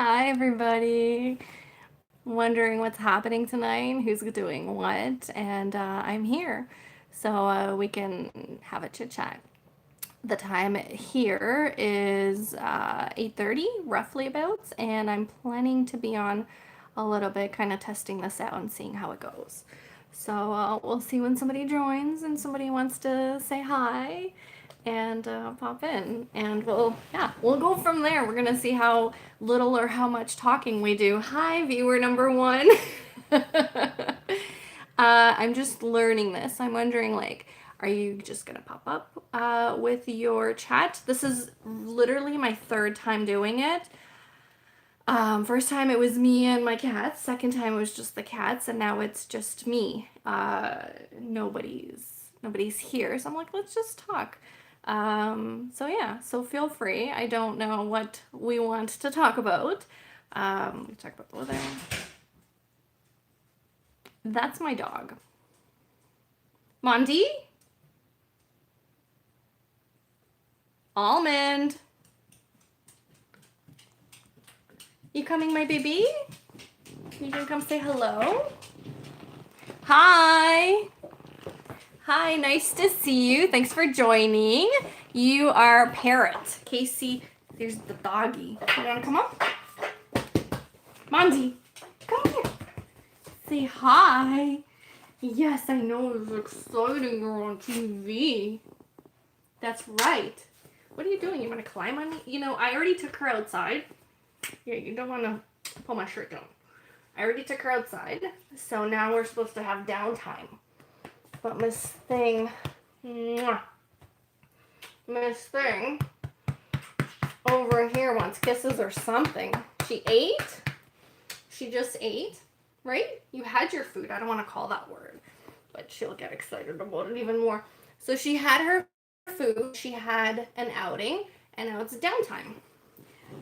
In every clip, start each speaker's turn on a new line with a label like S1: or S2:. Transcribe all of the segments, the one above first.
S1: Hi, everybody. Wondering what's happening tonight, who's doing what, and I'm here so we can have a chit chat. The time here is 8:30, roughly about, and I'm planning to be on a little bit, kind of testing this out and seeing how it goes. So we'll see when somebody joins and somebody wants to say hi and pop in, and we'll go from there. We're gonna see how little or how much talking we do. Hi, viewer number one. I'm just learning this. I'm wondering, like, are you just gonna pop up with your chat? This is literally my third time doing it. First time it was me and my cats. Second time it was just the cats, and now it's just me. Nobody's here, so I'm like, let's just talk. So yeah, so feel free. I don't know what we want to talk about. We talk about the weather. That's my dog. Monde? Almond? You coming, my baby? You gonna come say hello? Hi! Hi, nice to see you. Thanks for joining. You are Parrot. Casey, there's the doggy. You wanna come up? Monde, come here. Say hi. Yes, I know, it's exciting. You're on TV. That's right. What are you doing? You want to climb on me? You know, I already took her outside. Yeah, you don't want to pull my shirt down. I already took her outside, so now we're supposed to have downtime. But Miss Thing, Miss Thing over here wants kisses or something. She ate? She just ate? Right? You had your food. I don't want to call that word, but she'll get excited about it even more. So she had her food, she had an outing, and now it's downtime.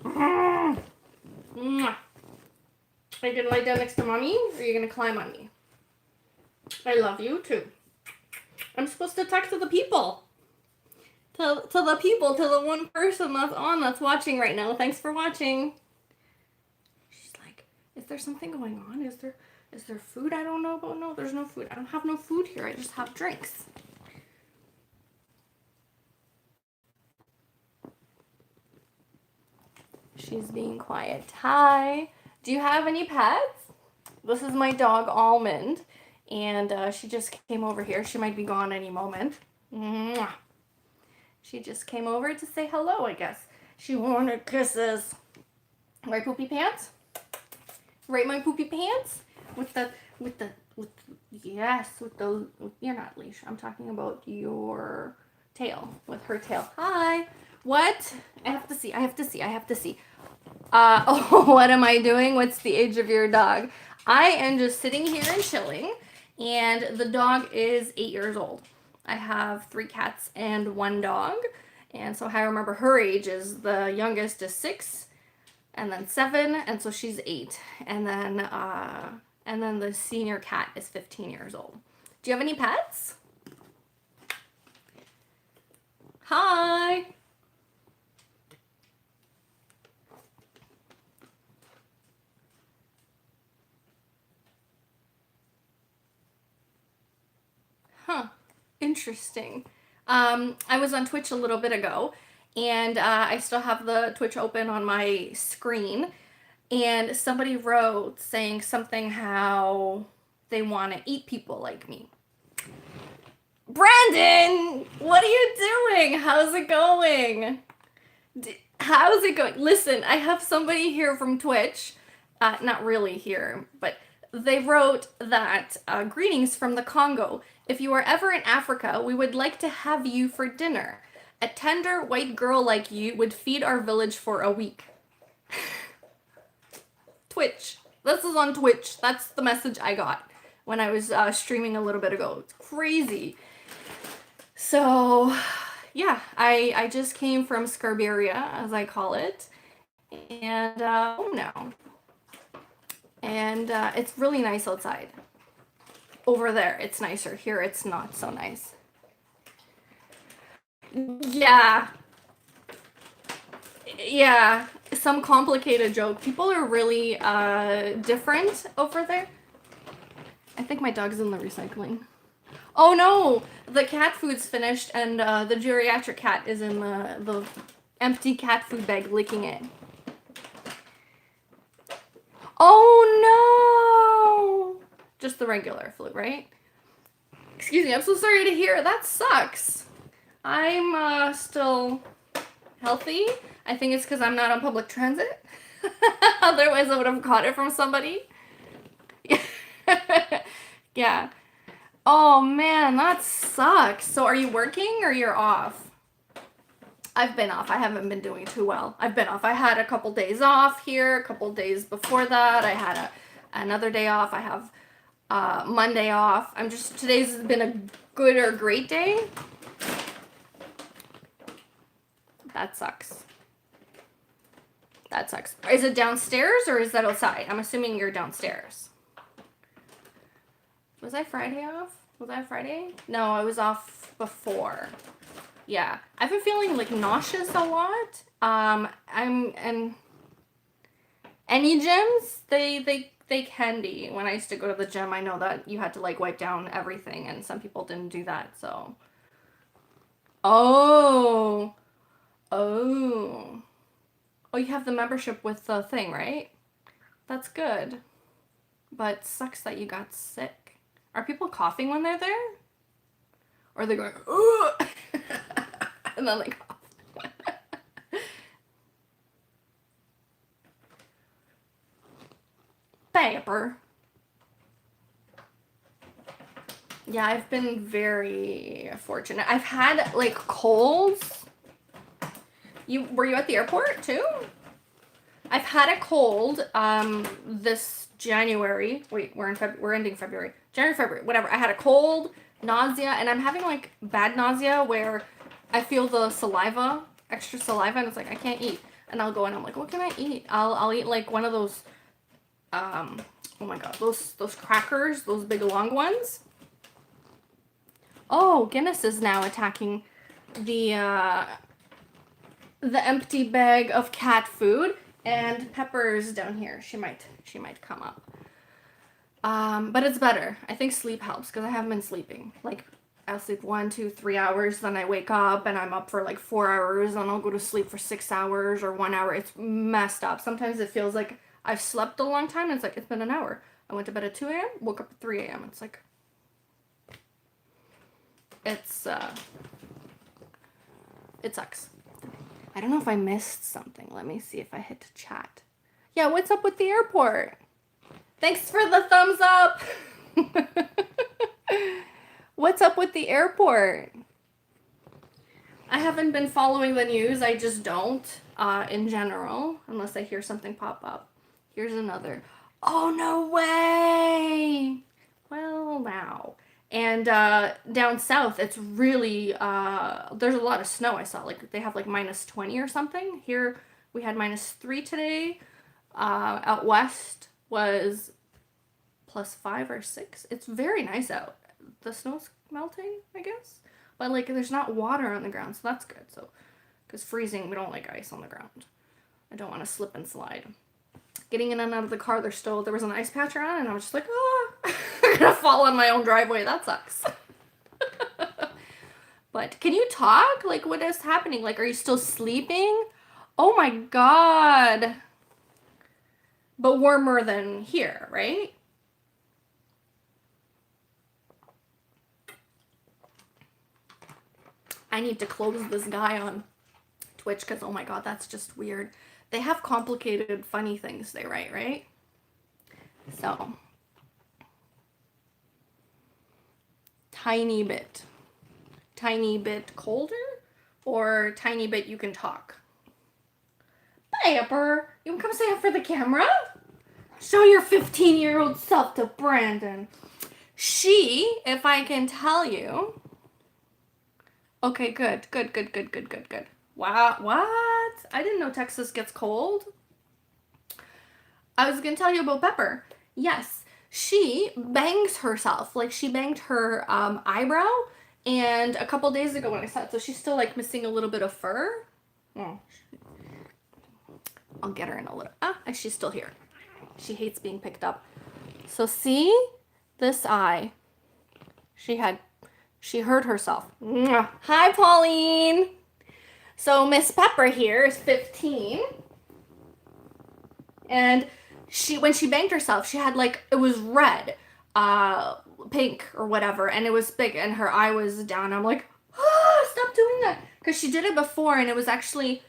S1: Are you gonna lie down next to mommy, or are you gonna climb on me? I love you too. I'm supposed to talk to the people. To the people, to the one person that's watching right now. Thanks for watching. She's like, is there something going on? Is there food I don't know about? No, there's no food. I don't have no food here. I just have drinks. She's being quiet. Hi. Do you have any pets? This is my dog, Almond, and she just came over here. She might be gone any moment. Mwah. She just came over to say hello, I guess. She wanted kisses. Right, poopy pants? Right, my poopy pants? Yes, you're not leash. I'm talking about your tail, with her tail. Hi. What? I have to see. Oh, what am I doing? What's the age of your dog? I am just sitting here and chilling, and the dog is 8 years old. I have 3 cats and 1 dog, and so I remember her age is the youngest is 6, and then 7, and so she's 8, and then the senior cat is 15 years old. Do you have any pets? Hi. Huh. Interesting. I was on Twitch a little bit ago, and I still have the Twitch open on my screen, and somebody wrote saying something how they want to eat people like me. Brandon, what are you doing? How's it going? How's it going? Listen, I have somebody here from Twitch, not really here, but they wrote that greetings from the Congo. If you are ever in Africa, we would like to have you for dinner. A tender white girl like you would feed our village for a week. Twitch. This is on Twitch. That's the message I got when I was streaming a little bit ago. It's crazy. So, yeah, I just came from Scarberia, as I call it, and home now. And it's really nice outside. Over there, it's nicer. Here, it's not so nice. Yeah. Yeah. some complicated joke. People are really different over there. I think my dog's in the recycling. Oh no! The cat food's finished and the geriatric cat is in the empty cat food bag licking it. Oh no! Just the regular flu, right? Excuse me, I'm so sorry to hear. That sucks. I'm still healthy. I think it's because I'm not on public transit. Otherwise, I would have caught it from somebody. Yeah. Oh man, that sucks. So are you working or you're off? I've been off. I haven't been doing too well. I've been off. I had a couple days off here, a couple days before that. I had another day off. I have Monday off. Today's been a good or great day. That sucks. That sucks. Is it downstairs or is that outside? I'm assuming you're downstairs. Was I Friday off? Was I Friday? No, I was off before. Yeah. I've been feeling like nauseous a lot. And any gyms, they can be. When I used to go to the gym, I know that you had to like wipe down everything and some people didn't do that, so. Oh, you have the membership with the thing, right? That's good. But sucks that you got sick. Are people coughing when they're there? Or are they going, ooh, and then they cough? Peppurr. Yeah, I've been very fortunate. I've had like colds. Were you at the airport too? I've had a cold this January. Wait, we're ending February. January, February, whatever. I had a cold, nausea, and I'm having like bad nausea where I feel the saliva, extra saliva, and it's like I can't eat. And I'll go and I'm like, what can I eat? I'll eat like one of those oh my god, those crackers, those big long ones. Oh, Guinness is now attacking the empty bag of cat food, and Peppur's down here. She might come up. But it's better. I think sleep helps because I haven't been sleeping. Like I'll sleep 1, 2, 3 hours, then I wake up and I'm up for like 4 hours, then I'll go to sleep for 6 hours or 1 hour. It's messed up. Sometimes it feels like I've slept a long time and it's like it's been an hour. I went to bed at 2 a.m., woke up at 3 a.m. It's like it sucks. I don't know if I missed something. Let me see if I hit chat. Yeah, what's up with the airport? Thanks for the thumbs up. What's up with the airport? I haven't been following the news. I just don't, in general, unless I hear something pop up. Here's another. Oh, no way. Well, now. And down south, it's really, there's a lot of snow I saw. Like, they have like -20 or something. Here, we had -3 today. Out west was +5 or 6. It's very nice out. The snow's melting, I guess. But, like, there's not water on the ground, so that's good. So, because freezing, we don't like ice on the ground. I don't want to slip and slide. Getting in and out of the car, there was an ice patch around, and I was just like, oh, I'm gonna fall on my own driveway. That sucks. But can you talk? Like, what is happening? Like, are you still sleeping? Oh my god. But warmer than here, right? I need to close this guy on Twitch because, oh my god, that's just weird. They have complicated, funny things they write, right? So, tiny bit colder, or tiny bit you can talk. Peppurr, you can come say it for the camera. Show your 15-year-old self to Brandon. She, if I can tell you. Okay, good. Wow, what? I didn't know Texas gets cold. I was gonna tell you about Peppurr. Yes, she bangs herself. Like, she banged her eyebrow, and a couple days ago when I saw it, so she's still like missing a little bit of fur. Oh. I'll get her in a little, and she's still here. She hates being picked up. So see this eye. She hurt herself. Mwah. Hi, Pauline. So Miss Peppurr here is 15. And when she banged herself, she had like, it was red, pink or whatever, and it was big, and her eye was down. I'm like, stop doing that. Because she did it before, and it was actually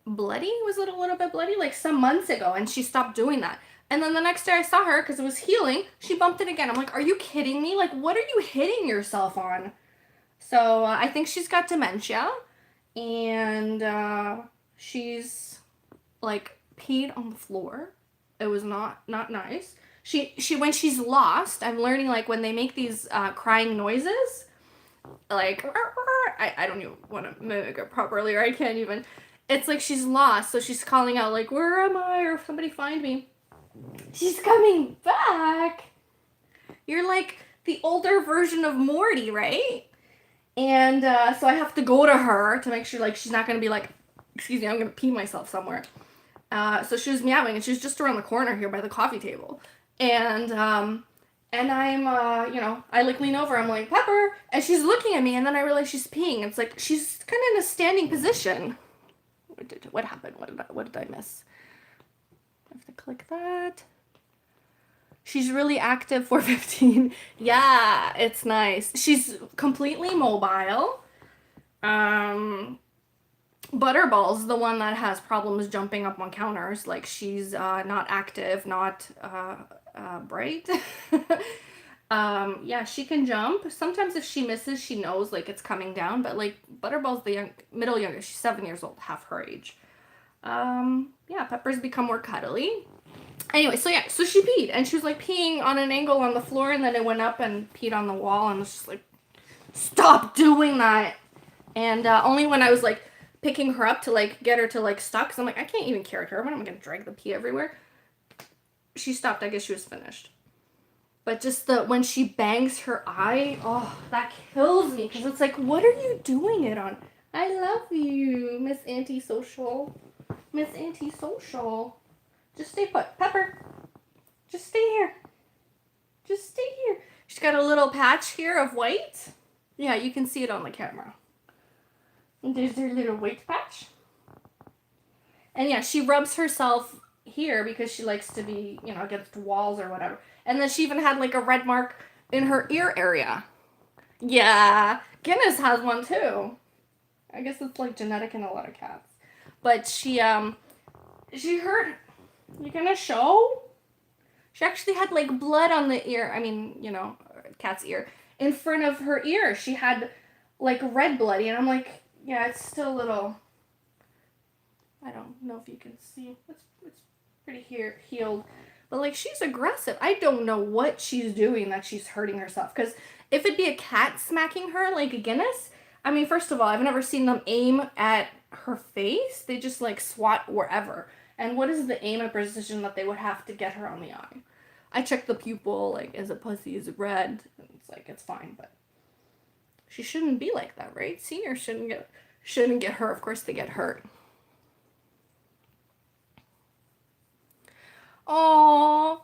S1: bloody. Was it a little bit bloody? Like some months ago, and she stopped doing that. And then the next day I saw her, because it was healing, she bumped it again. I'm like, are you kidding me? Like, what are you hitting yourself on? So I think she's got dementia, and she's like peed on the floor. It was not nice. She when she's lost, I'm learning like when they make these crying noises, like I don't even want to mimic it properly, or I can't even. It's like she's lost, so she's calling out like, where am I, or somebody find me. She's coming back. You're like the older version of Morty, right? And so I have to go to her to make sure like she's not gonna be like, excuse me, I'm gonna pee myself somewhere. So she was meowing, and she was just around the corner here by the coffee table. And I'm, I like lean over, I'm like, Peppurr, and she's looking at me, and then I realize she's peeing. It's like, she's kind of in a standing position. What happened? What did I miss? I have to click that. She's really active for 15. Yeah, it's nice. She's completely mobile. Butterball's the one that has problems jumping up on counters. Like, she's not active, not bright. Yeah, she can jump. Sometimes if she misses, she knows like it's coming down. But like Butterball's the middle youngest. She's 7 years old, half her age. Yeah, Pepper's become more cuddly. Anyway, so yeah, so she peed, and she was like peeing on an angle on the floor, and then it went up and peed on the wall, and was just like, stop doing that. And only when I was like picking her up to like get her to like stop, because I'm like, I can't even carry her. When am I gonna drag the pee everywhere? She stopped. I guess she was finished. But just when she bangs her eye, oh, that kills me, because it's like, what are you doing it on? I love you, Miss Antisocial. Miss Antisocial. Just stay put. Peppurr, just stay here. Just stay here. She's got a little patch here of white. Yeah, you can see it on the camera. And there's her little white patch. And yeah, she rubs herself here because she likes to be, against walls or whatever. And then she even had like a red mark in her ear area. Yeah, Guinness has one too. I guess it's like genetic in a lot of cats. But she hurt. You gonna show? She actually had like blood on the ear. I mean, cat's ear. In front of her ear, she had like red bloody. And I'm like, yeah, it's still a little. I don't know if you can see. It's pretty healed. But like, she's aggressive. I don't know what she's doing that she's hurting herself. Because if it'd be a cat smacking her like a Guinness, I mean, first of all, I've never seen them aim at her face. They just like swat wherever. And what is the aim and precision that they would have to get her on the eye? I checked the pupil, like, is it pussy, is it red? And it's like, it's fine, but she shouldn't be like that, right? Seniors shouldn't get hurt. Of course they get hurt. Oh,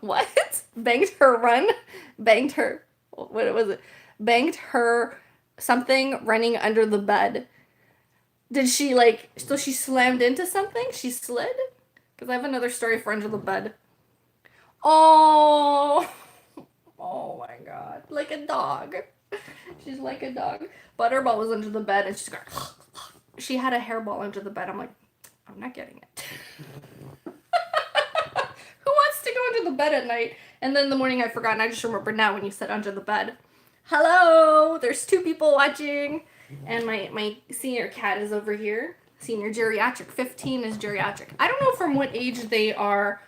S1: what? Banged her what was it? Banged her something running under the bed. Did she so she slammed into something? She slid? Because I have another story for under the bed. Oh, oh my God. Like a dog. She's like a dog. Butterball was under the bed, and she's going, she had a hairball under the bed. I'm like, I'm not getting it. Who wants to go under the bed at night? And then in the morning I forgot, and I just remember now when you said under the bed. Hello, there's 2 people watching. And my senior cat is over here. Senior geriatric. 15 is geriatric. I don't know from what age they are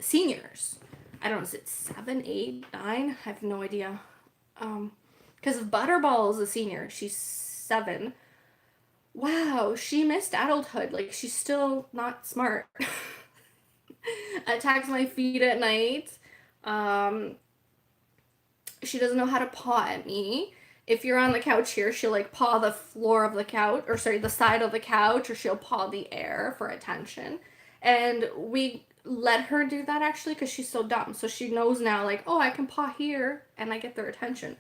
S1: seniors. I don't know, is it 7, 8, 9? I have no idea. Because if Butterball is a senior, she's 7. Wow, she missed adulthood. Like, she's still not smart. Attacks my feet at night. She doesn't know how to paw at me. if you're on the couch here, she'll like paw the floor of the couch, or sorry, the side of the couch, or she'll paw the air for attention. And we let her do that actually because she's so dumb. So she knows now, like, oh, I can paw here and I get their attention.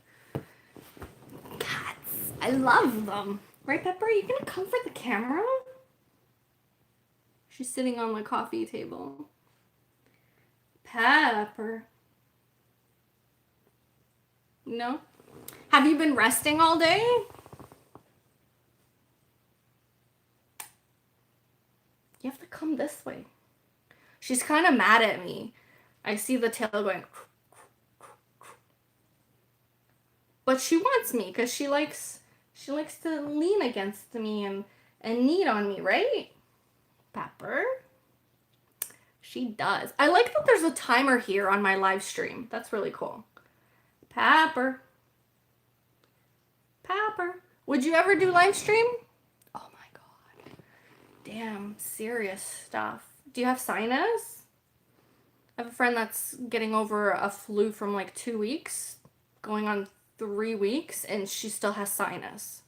S1: Cats, I love them. Right, Peppurr? Are you gonna come for the camera? She's sitting on the coffee table. Peppurr. No? Have you been resting all day? You have to come this way. She's kind of mad at me. I see the tail going. But she wants me because she likes to lean against me and knead on me, right? Peppurr. She does. I like that there's a timer here on my live stream. That's really cool. Peppurr. Peppurr. Would you ever do live stream? Oh my god. Damn, serious stuff. Do you have sinus? I have a friend that's getting over a flu from like 2 weeks, going on 3 weeks, and she still has sinus.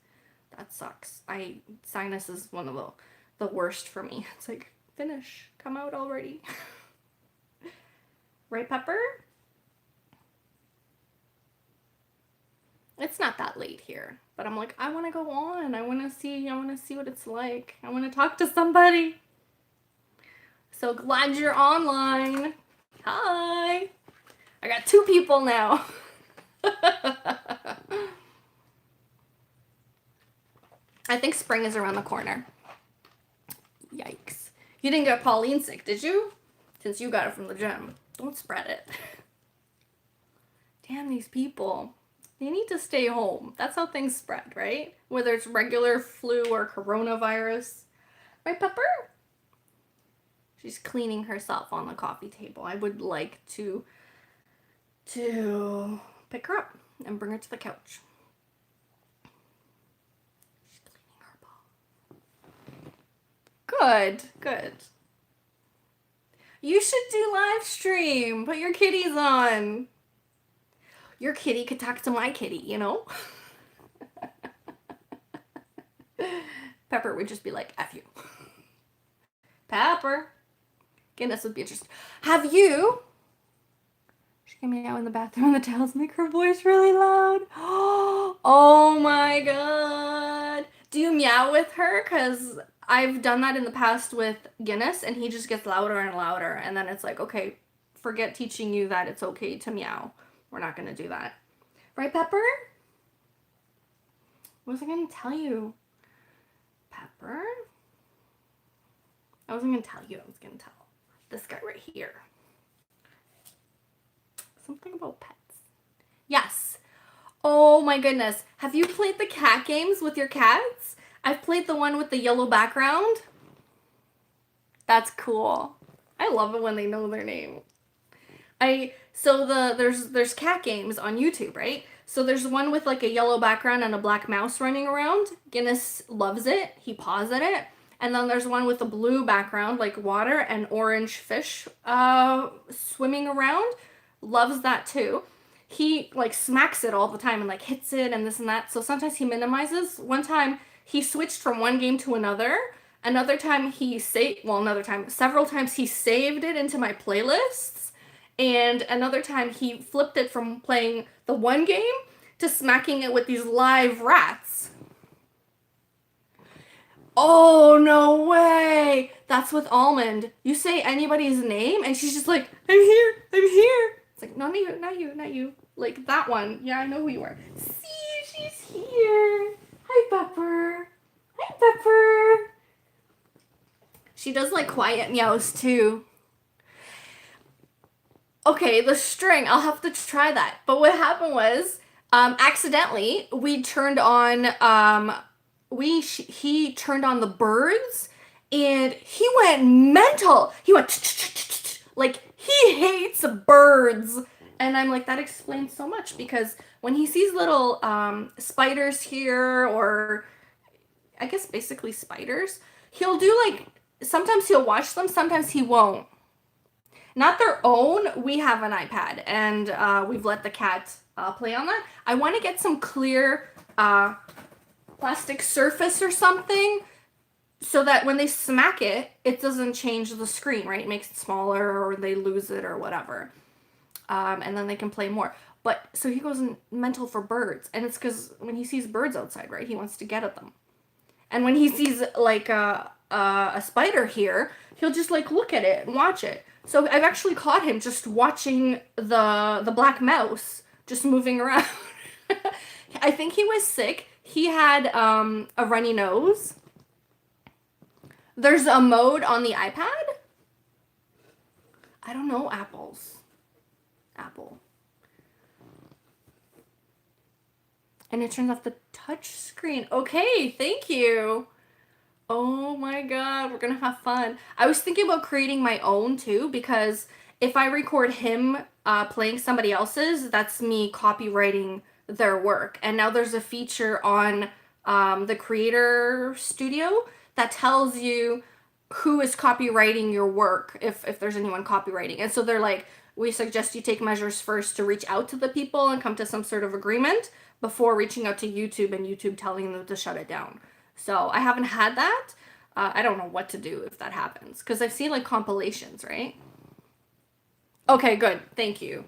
S1: That sucks. Sinus is one of the worst for me. It's like, finish. Come out already. Right, Peppurr? It's not that late here, but I'm like, I want to go on. I want to see what it's like. I want to talk to somebody. So glad you're online. Hi. I got 2 people now. I think spring is around the corner. Yikes. You didn't get Pauline sick, did you? Since you got it from the gym. Don't spread it. Damn, these people. They need to stay home. That's how things spread, right? Whether it's regular flu or coronavirus. Right, Peppurr? She's cleaning herself on the coffee table. I would like to pick her up and bring her to the couch. She's cleaning her paw. Good, good. You should do live stream. Put your kitties on. Your kitty could talk to my kitty, you know? Peppurr would just be like, F you. Peppurr. Guinness would be interesting. Have you? She came out in the bathroom and the towels make her voice really loud. Oh my god. Do you meow with her? Because I've done that in the past with Guinness and he just gets louder and louder. And then it's like, okay, forget teaching you that it's okay to meow. We're not going to do that. Right, Peppurr? What was I going to tell you? Peppurr? I wasn't going to tell you. I was going to tell this guy right here. Something about pets. Yes. Oh my goodness. Have you played the cat games with your cats? I've played the one with the yellow background. That's cool. I love it when they know their name. There's cat games on YouTube, right? So there's one with like a yellow background and a black mouse running around. Guinness loves it. He paws at it. And then there's one with a blue background, like water, and orange fish swimming around. Loves that too. He like smacks it all the time and like hits it and this and that. So sometimes he minimizes. One time he switched from one game to another. Several times he saved it into my playlists. And another time he flipped it from playing the one game to smacking it with these live rats. Oh, no way. That's with Almond. You say anybody's name and she's just like, I'm here. It's like, no, not you. Like that one. Yeah, I know who you are. See, she's here. Hi, Peppurr. She does like quiet meows too. Okay, the string, I'll have to try that. But what happened was, accidentally, we turned on, he turned on the birds, and he went mental. He went, like, he hates birds. And I'm like, that explains so much, because when he sees little spiders here, or I guess basically spiders, he'll do like, sometimes he'll watch them, sometimes he won't. Not their own. We have an iPad, and we've let the cat play on that. I want to get some clear plastic surface or something so that when they smack it, it doesn't change the screen, right? It makes it smaller or they lose it or whatever. And then they can play more. But so he goes mental for birds. And it's because when he sees birds outside, right, he wants to get at them. And when he sees like a spider here, he'll just like look at it and watch it. So I've actually caught him just watching the black mouse just moving around. I think he was sick. He had a runny nose. There's a mode on the iPad. I don't know apples. Apple. And it turns off the touch screen. Okay, thank you. Oh my god, we're gonna have fun. I was thinking about creating my own too, because if I record him playing somebody else's, that's me copywriting their work. And now there's a feature on the Creator Studio that tells you who is copywriting your work, if there's anyone copywriting. And so they're like, we suggest you take measures first to reach out to the people and come to some sort of agreement before reaching out to YouTube and YouTube telling them to shut it down. So I haven't had that. I don't know what to do if that happens, because I've seen like compilations, right? Okay, good. Thank you.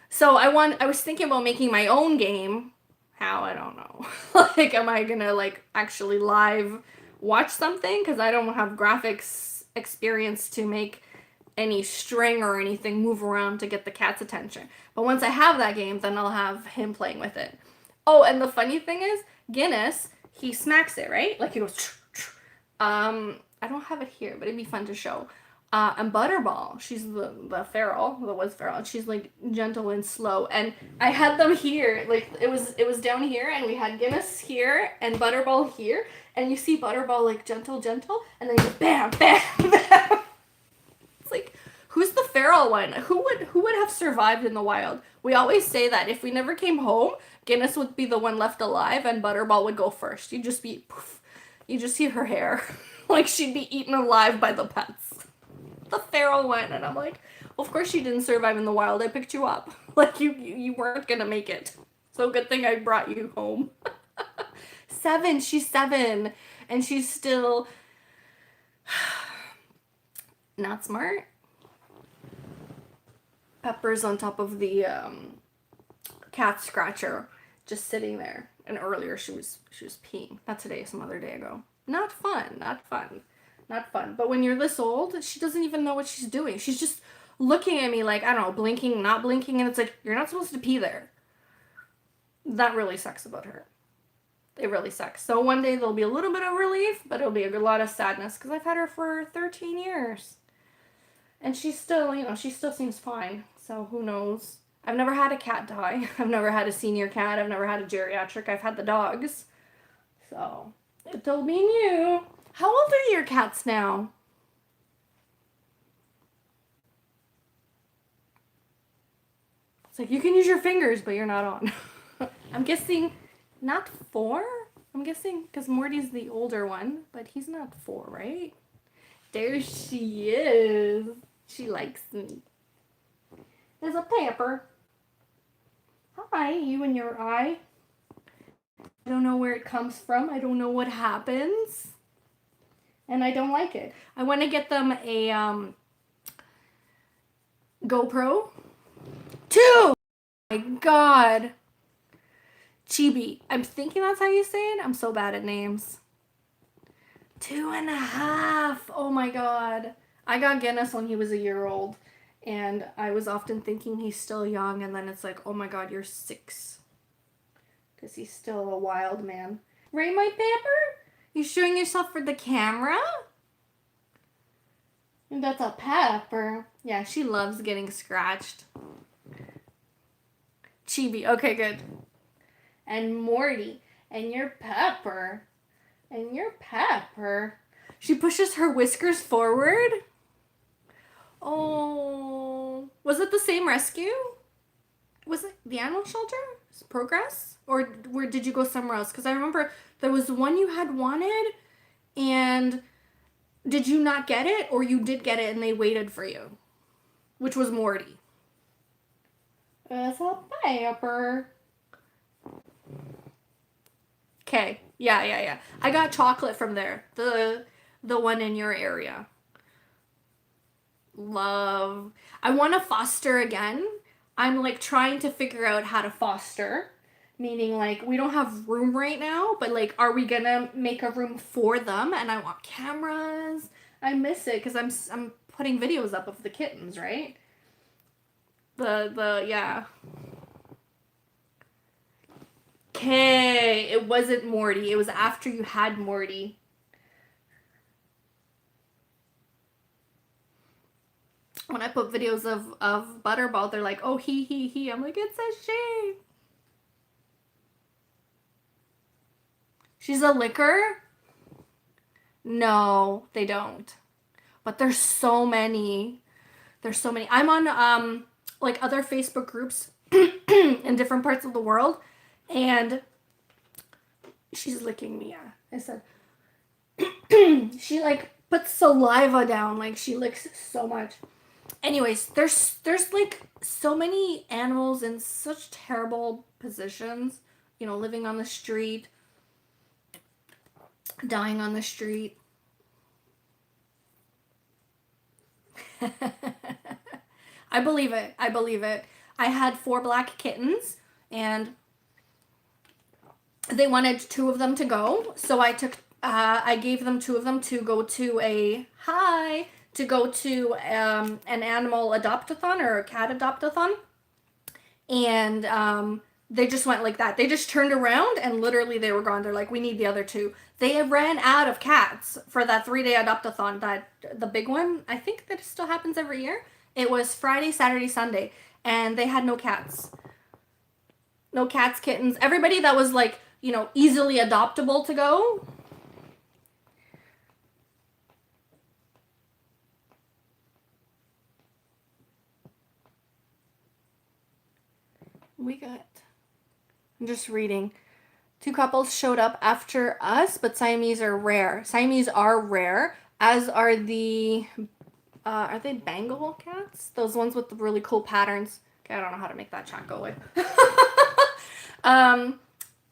S1: So I was thinking about making my own game. How? I don't know. Like, am I gonna like actually live watch something? Because I don't have graphics experience to make any string or anything move around to get the cat's attention. But once I have that game, then I'll have him playing with it. Oh, and the funny thing is, Guinness, he smacks it, right? Like he goes, I don't have it here, but it'd be fun to show. And Butterball, she's the feral, and she's like gentle and slow. And I had them here, like it was down here, and we had Guinness here and Butterball here. And you see Butterball like gentle, and then you go bam, bam, bam. It's like, who's the feral one? Who would have survived in the wild? We always say that if we never came home, Guinness would be the one left alive and Butterball would go first. You'd just be, poof, you just see her hair. Like she'd be eaten alive by the pets. The feral one. And I'm like, well, of course you didn't survive in the wild. I picked you up. Like you weren't gonna make it. So good thing I brought you home. 7. She's 7. And she's still not smart. Peppur's on top of the cat scratcher, just sitting there. And earlier she was peeing. Not today, some other day ago. Not fun. But when you're this old, she doesn't even know what she's doing. She's just looking at me like, I don't know, blinking, not blinking, and it's like, you're not supposed to pee there. That really sucks about her. It really sucks. So one day there'll be a little bit of relief, but it'll be a lot of sadness because I've had her for 13 years. And she's still, she still seems fine. So who knows? I've never had a cat die. I've never had a senior cat. I've never had a geriatric. I've had the dogs. So it'll be new. How old are your cats now? It's like, you can use your fingers, but you're not on. I'm guessing not 4? I'm guessing because Morty's the older one, but he's not 4, right? There she is. She likes me. There's a Peppurr. Hi, you and your eye. I don't know where it comes from. I don't know what happens. And I don't like it. I want to get them a GoPro. 2! Oh my god. Chibi. I'm thinking that's how you say it. I'm so bad at names. 2.5. Oh my god. I got Guinness when he was a year old. And I was often thinking he's still young. And then it's like, oh my god, you're 6. Because he's still a wild man. Right, my Peppurr? You showing yourself for the camera? And that's a Peppurr. Yeah, she loves getting scratched. Chibi. Okay, good. And Morty. And your Peppurr. And your Peppurr. She pushes her whiskers forward. Oh. Was it the same rescue? Was it the animal shelter? Progress? Or did you go somewhere else? Because I remember there was one you had wanted, and did you not get it? Or you did get it and they waited for you? Which was Morty. It's a Peppurr. Okay. Yeah. I got chocolate from there. The one in your area. Love. I want to foster again. I'm like trying to figure out how to foster. Meaning like we don't have room right now, but like are we gonna make a room for them? And I want cameras. I miss it because I'm putting videos up of the kittens, right? Yeah. Okay, it wasn't Morty. It was after you had Morty. When I put videos of Butterball, they're like, oh, he. I'm like, it's a shame. She's a licker? No, they don't. But there's so many. There's so many. I'm on like other Facebook groups in different parts of the world, and she's licking me. Yeah, I said she like puts saliva down, like she licks so much. Anyways, there's like so many animals in such terrible positions, you know, living on the street, dying on the street. I believe it. I believe it. I had 4 black kittens and they wanted 2 of them to go. So I gave them 2 of them to go to an animal adopt-a-thon or a cat adopt-a-thon. And they just went like that. They just turned around and literally they were gone. They're like, we need the other 2. They ran out of cats for that 3-day adopt-a-thon, the big one. I think that still happens every year. It was Friday, Saturday, Sunday, and they had no cats. No cats, kittens. Everybody that was like, you know, easily adoptable to go. I'm just reading. 2 couples showed up after us, but Siamese are rare. Siamese are rare, as are are they Bengal cats? Those ones with the really cool patterns. Okay, I don't know how to make that chat go away.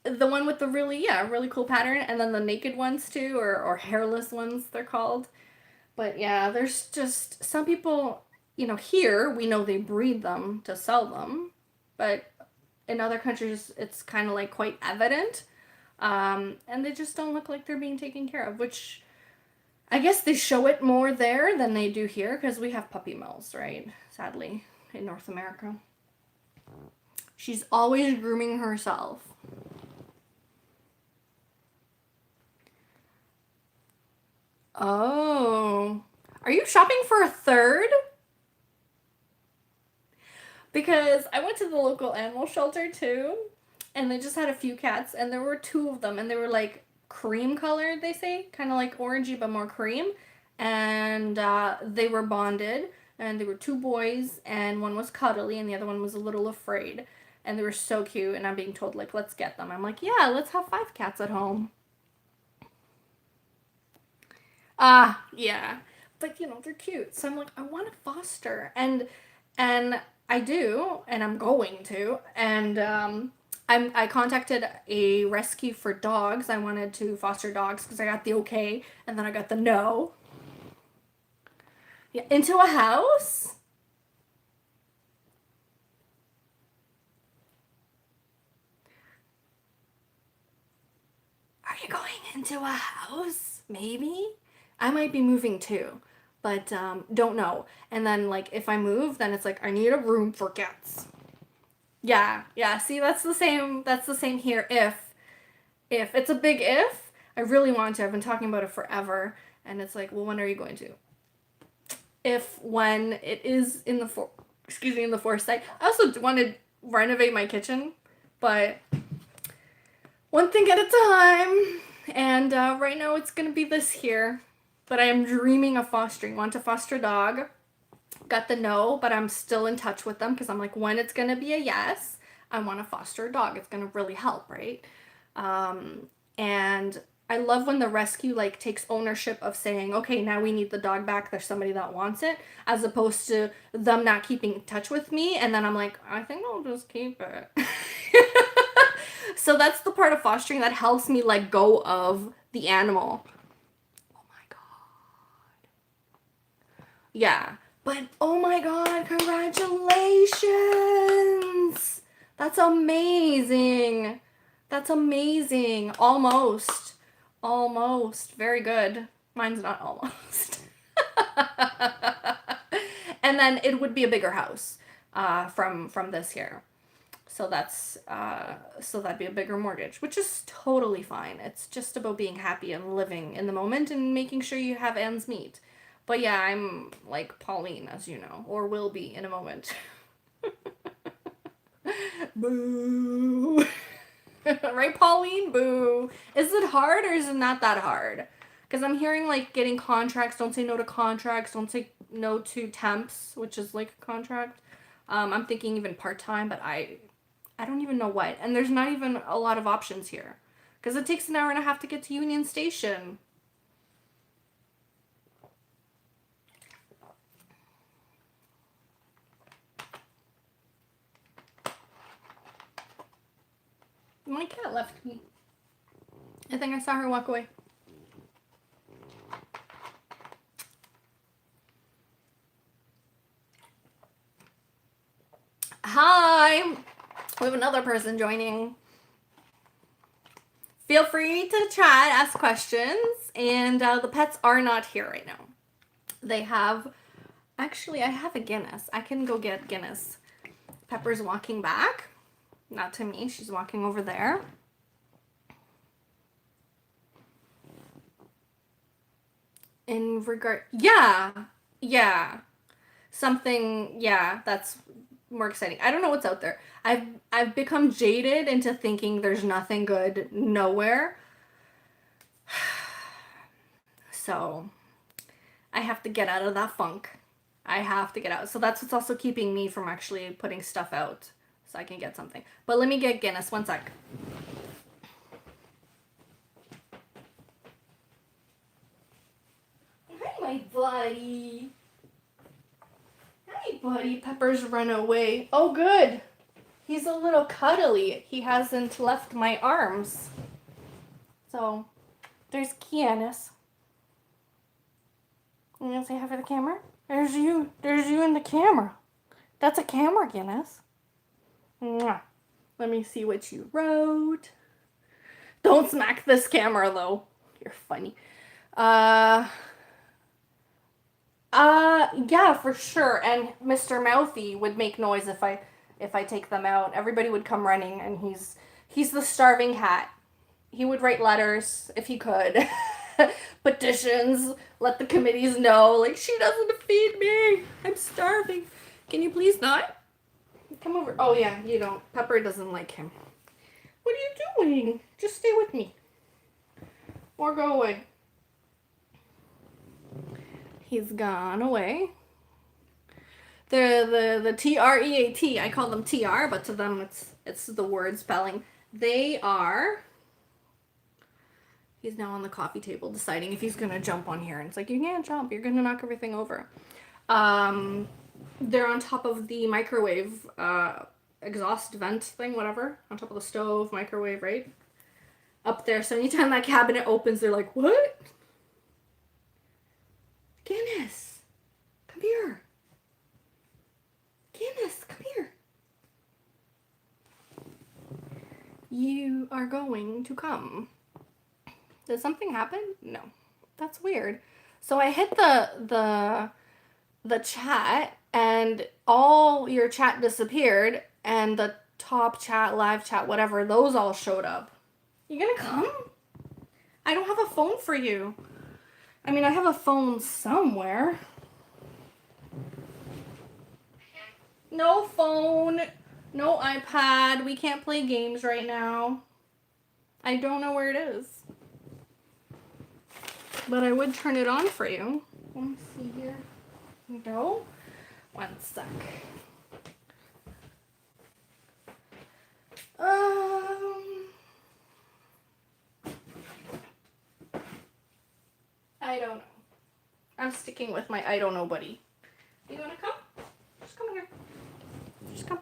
S1: The one with the really cool pattern, and then the naked ones too, or hairless ones they're called. But yeah, there's just some people, you know, here we know they breed them to sell them, but in other countries it's kind of like quite evident. And they just don't look like they're being taken care of, which I guess they show it more there than they do here because we have puppy mills, right? Sadly, in North America. She's always grooming herself. Oh. Are you shopping for a 3rd? Because I went to the local animal shelter too, and they just had a few cats, and there were 2 of them, and they were like cream colored, they say, kind of like orangey but more cream, and they were bonded, and they were 2 boys, and one was cuddly and the other one was a little afraid, and they were so cute, and I'm being told like, let's get them. I'm like, yeah, let's have 5 cats at home. Yeah, but you know, they're cute, so I'm like, I want to foster, and I do, and I'm going to, and I contacted a rescue for dogs. I wanted to foster dogs because I got the okay, and then I got the no. Yeah, into a house? Are you going into a house? Maybe? I might be moving too, but don't know. And then like if I move, then it's like I need a room for cats. Yeah. See, that's the same here. If it's a big if, I really want to. I've been talking about it forever, and it's like, well, when are you going to? When it is in the foresight. I also want to renovate my kitchen, but one thing at a time. And right now it's gonna be this here. But I am dreaming of fostering. Want to foster a dog. Got the no, but I'm still in touch with them because I'm like, when it's gonna be a yes, I want to foster a dog. It's gonna really help, right? And I love when the rescue like takes ownership of saying, okay, now we need the dog back. There's somebody that wants it, as opposed to them not keeping in touch with me. And then I'm like, I think I'll just keep it. So that's the part of fostering that helps me let go of the animal. Oh my God. Yeah. But oh my God, congratulations. That's amazing. That's amazing. Almost. Almost. Very good. Mine's not almost. And then it would be a bigger house from this here. So that's so that'd be a bigger mortgage, which is totally fine. It's just about being happy and living in the moment and making sure you have ends meet. But yeah, I'm like Pauline, as you know, or will be in a moment. Boo. Right, Pauline? Boo. Is it hard or is it not that hard? Because I'm hearing like getting contracts, don't say no to contracts, don't say no to temps, which is like a contract. I'm thinking even part-time, but I don't even know what. And there's not even a lot of options here. Because it takes an hour and a half to get to Union Station. My cat left me. I think I saw her walk away. Hi! We have another person joining. Feel free to chat, ask questions, and the pets are not here right now. They have... Actually, I have a Guinness. I can go get Guinness. Pepper's walking back. Not to me. She's walking over there. In regard... Yeah. Yeah. Something... Yeah, that's more exciting. I don't know what's out there. I've become jaded into thinking there's nothing good nowhere. So I have to get out of that funk. I have to get out. So that's what's also keeping me from actually putting stuff out so I can get something. But let me get Guinness. One sec. Hi, my buddy. Hi, buddy. Pepper's run away. Oh, good. He's a little cuddly. He hasn't left my arms. So, there's Guinness. You gonna say hi for the camera? There's you. There's you in the camera. That's a camera, Guinness. Mwah. Let me see what you wrote. Don't smack this camera, though. You're funny. Yeah, for sure. And Mr. Mouthy would make noise if I take them out. Everybody would come running, and he's the starving cat. He would write letters if he could. Petitions, let the committees know, like, she doesn't feed me. I'm starving. Can you please not? Come over. Oh, yeah, you don't. Peppur doesn't like him. What are you doing? Just stay with me. Or go away. He's gone away. The TREAT, I call them TR, but to them it's the word spelling. They are... He's now on the coffee table deciding if he's going to jump on here. And it's like, you can't jump. You're going to knock everything over. They're on top of the microwave exhaust vent thing, whatever. On top of the stove, microwave, right? Up there. So anytime that cabinet opens, they're like, what? Guinness, come here. Guinness, come here. You are going to come. Did something happen? No. That's weird. So I hit the chat and all your chat disappeared and the top chat, live chat, whatever, those all showed up. You gonna come? I don't have a phone for you. I mean, I have a phone somewhere. No phone. No iPad. We can't play games right now. I don't know where it is. But I would turn it on for you. Let me see here. No? One sec. I don't know. I'm sticking with my I don't know buddy. You wanna come? Just come here. Just come.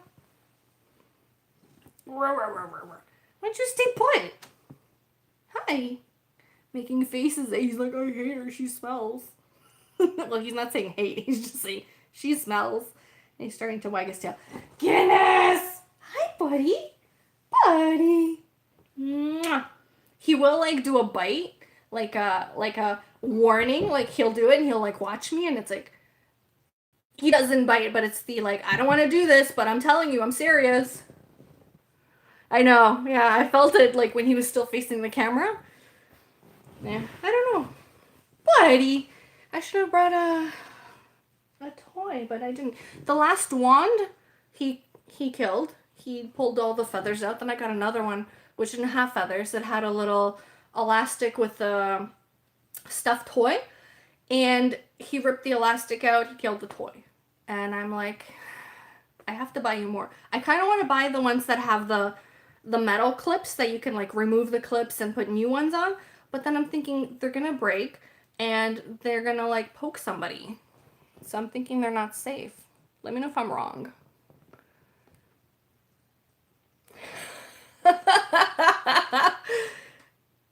S1: Why don't you stay put? Hi. Making faces that he's like, I hate her, she smells. Well, he's not saying hate, he's just saying she smells. And he's starting to wag his tail. Guinness! Hi, buddy. Buddy. Mwah. He will like do a bite, like a warning, like he'll do it and he'll like watch me and it's like, he doesn't bite, but it's the like, I don't want to do this, but I'm telling you, I'm serious. I know, yeah, I felt it like when he was still facing the camera. Yeah, I don't know. Buddy, I should have brought a toy, but I didn't. The last wand, he killed. He pulled all the feathers out. Then I got another one, which didn't have feathers. It had a little elastic with a stuffed toy. And he ripped the elastic out. He killed the toy. And I'm like, I have to buy you more. I kind of want to buy the ones that have the metal clips that you can like remove the clips and put new ones on. But then I'm thinking they're going to break and they're going to like poke somebody. So I'm thinking they're not safe. Let me know if I'm wrong.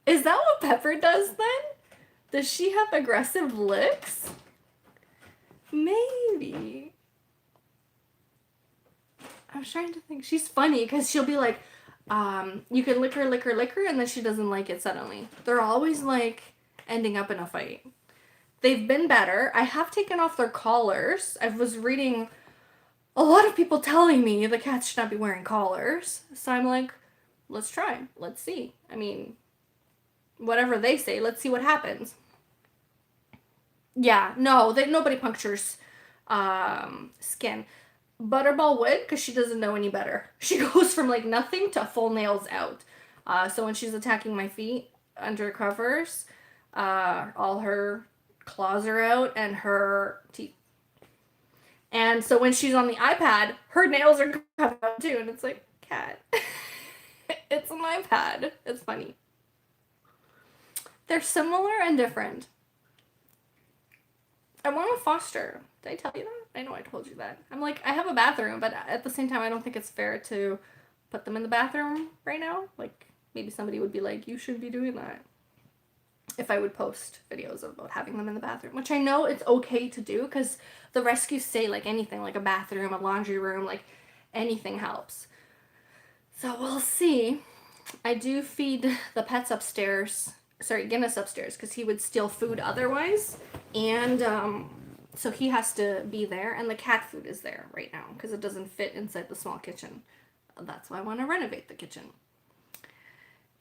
S1: Is that what Peppurr does then? Does she have aggressive licks? Maybe. I'm trying to think. She's funny because she'll be like, you can lick her, and then she doesn't like it suddenly. They're always like ending up in a fight. They've been better. I have taken off their collars. I was reading a lot of people telling me the cats should not be wearing collars. So I'm like, let's try. Let's see. I mean, whatever they say, let's see what happens. Yeah, no, nobody punctures skin. Butterball would, because she doesn't know any better. She goes from like nothing to full nails out. So when she's attacking my feet under covers, all her claws are out and her teeth. And so when she's on the iPad, her nails are coming out too. And it's like, cat. It's an iPad. It's funny. They're similar and different. I want to foster. Did I tell you that? I know I told you that. I'm like, I have a bathroom, but at the same time, I don't think it's fair to put them in the bathroom right now. Like, maybe somebody would be like, you shouldn't be doing that. If I would post videos about having them in the bathroom, which I know it's okay to do because the rescues say like anything, like a bathroom, a laundry room, like anything helps. So we'll see. I do feed the pets upstairs, Guinness upstairs, because he would steal food otherwise. And so he has to be there. And the cat food is there right now because it doesn't fit inside the small kitchen. That's why I want to renovate the kitchen.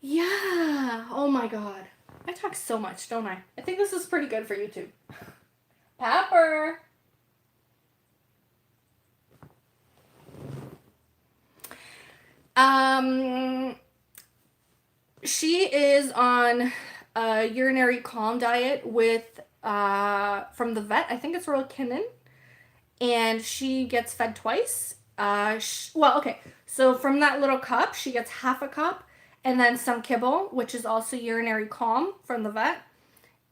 S1: Yeah. Oh my God. I talk so much, don't I? I think this is pretty good for YouTube. Peppurr. She is on a urinary calm diet with from the vet. I think it's Royal Canin, and she gets fed twice. Well, okay. So from that little cup, she gets half a cup, and then some kibble, which is also urinary calm from the vet.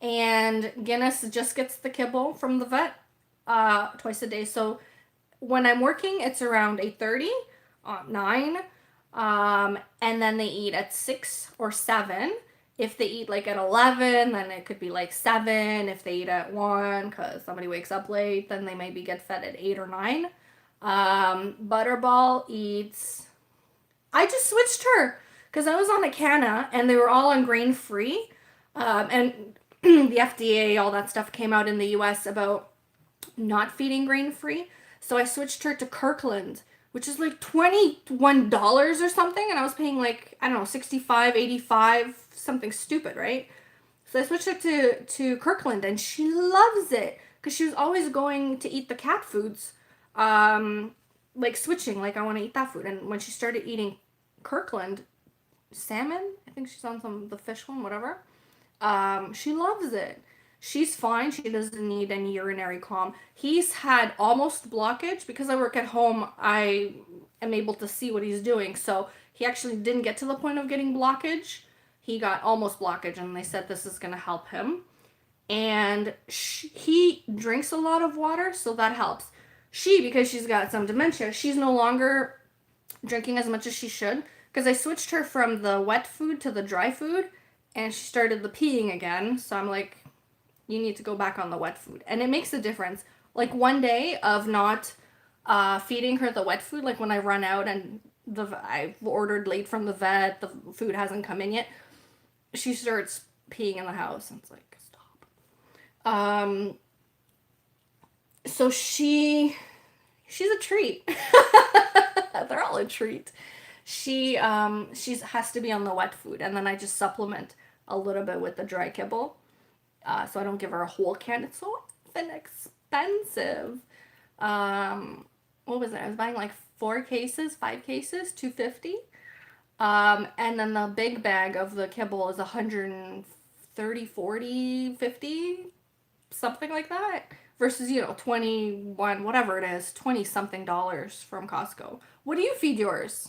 S1: And Guinness just gets the kibble from the vet twice a day. So when I'm working, it's around 8:30, 9. And then they eat at 6 or 7. If they eat like at 11, then it could be like 7. If they eat at 1, because somebody wakes up late, then they maybe get fed at 8 or 9. Butterball eats... I just switched her because I was on a canna and they were all on grain-free. And the FDA, all that stuff came out in the US about not feeding grain-free. So I switched her to Kirkland, which is like $21 or something. And I was paying like, I don't know, $65, $85, something stupid, right? So I switched her to Kirkland and she loves it because she was always going to eat the cat foods, like switching, like I want to eat that food. And when she started eating Kirkland salmon, I think she's on the fish one, whatever, she loves it. She's fine. She doesn't need any urinary calm. He's had almost blockage. Because I work at home, I am able to see what he's doing. So he actually didn't get to the point of getting blockage. He got almost blockage, and they said this is going to help him. and he drinks a lot of water, so that helps. Because she's got some dementia, she's no longer drinking as much as she should, because I switched her from the wet food to the dry food, and she started the peeing again, so I'm like, you need to go back on the wet food. And it makes a difference. Like one day of not feeding her the wet food, like when I run out and I've ordered late from the vet, the food hasn't come in yet, she starts peeing in the house, and it's like, stop. So she's a treat. They're all a treat. She has to be on the wet food, and then I just supplement a little bit with the dry kibble. So I don't give her a whole can. It's so expensive. What was it? I was buying like 5 cases, $250. And then the big bag of the kibble is 130, 40, 50, something like that. Versus, 21, whatever it is, 20 something dollars from Costco. What do you feed yours?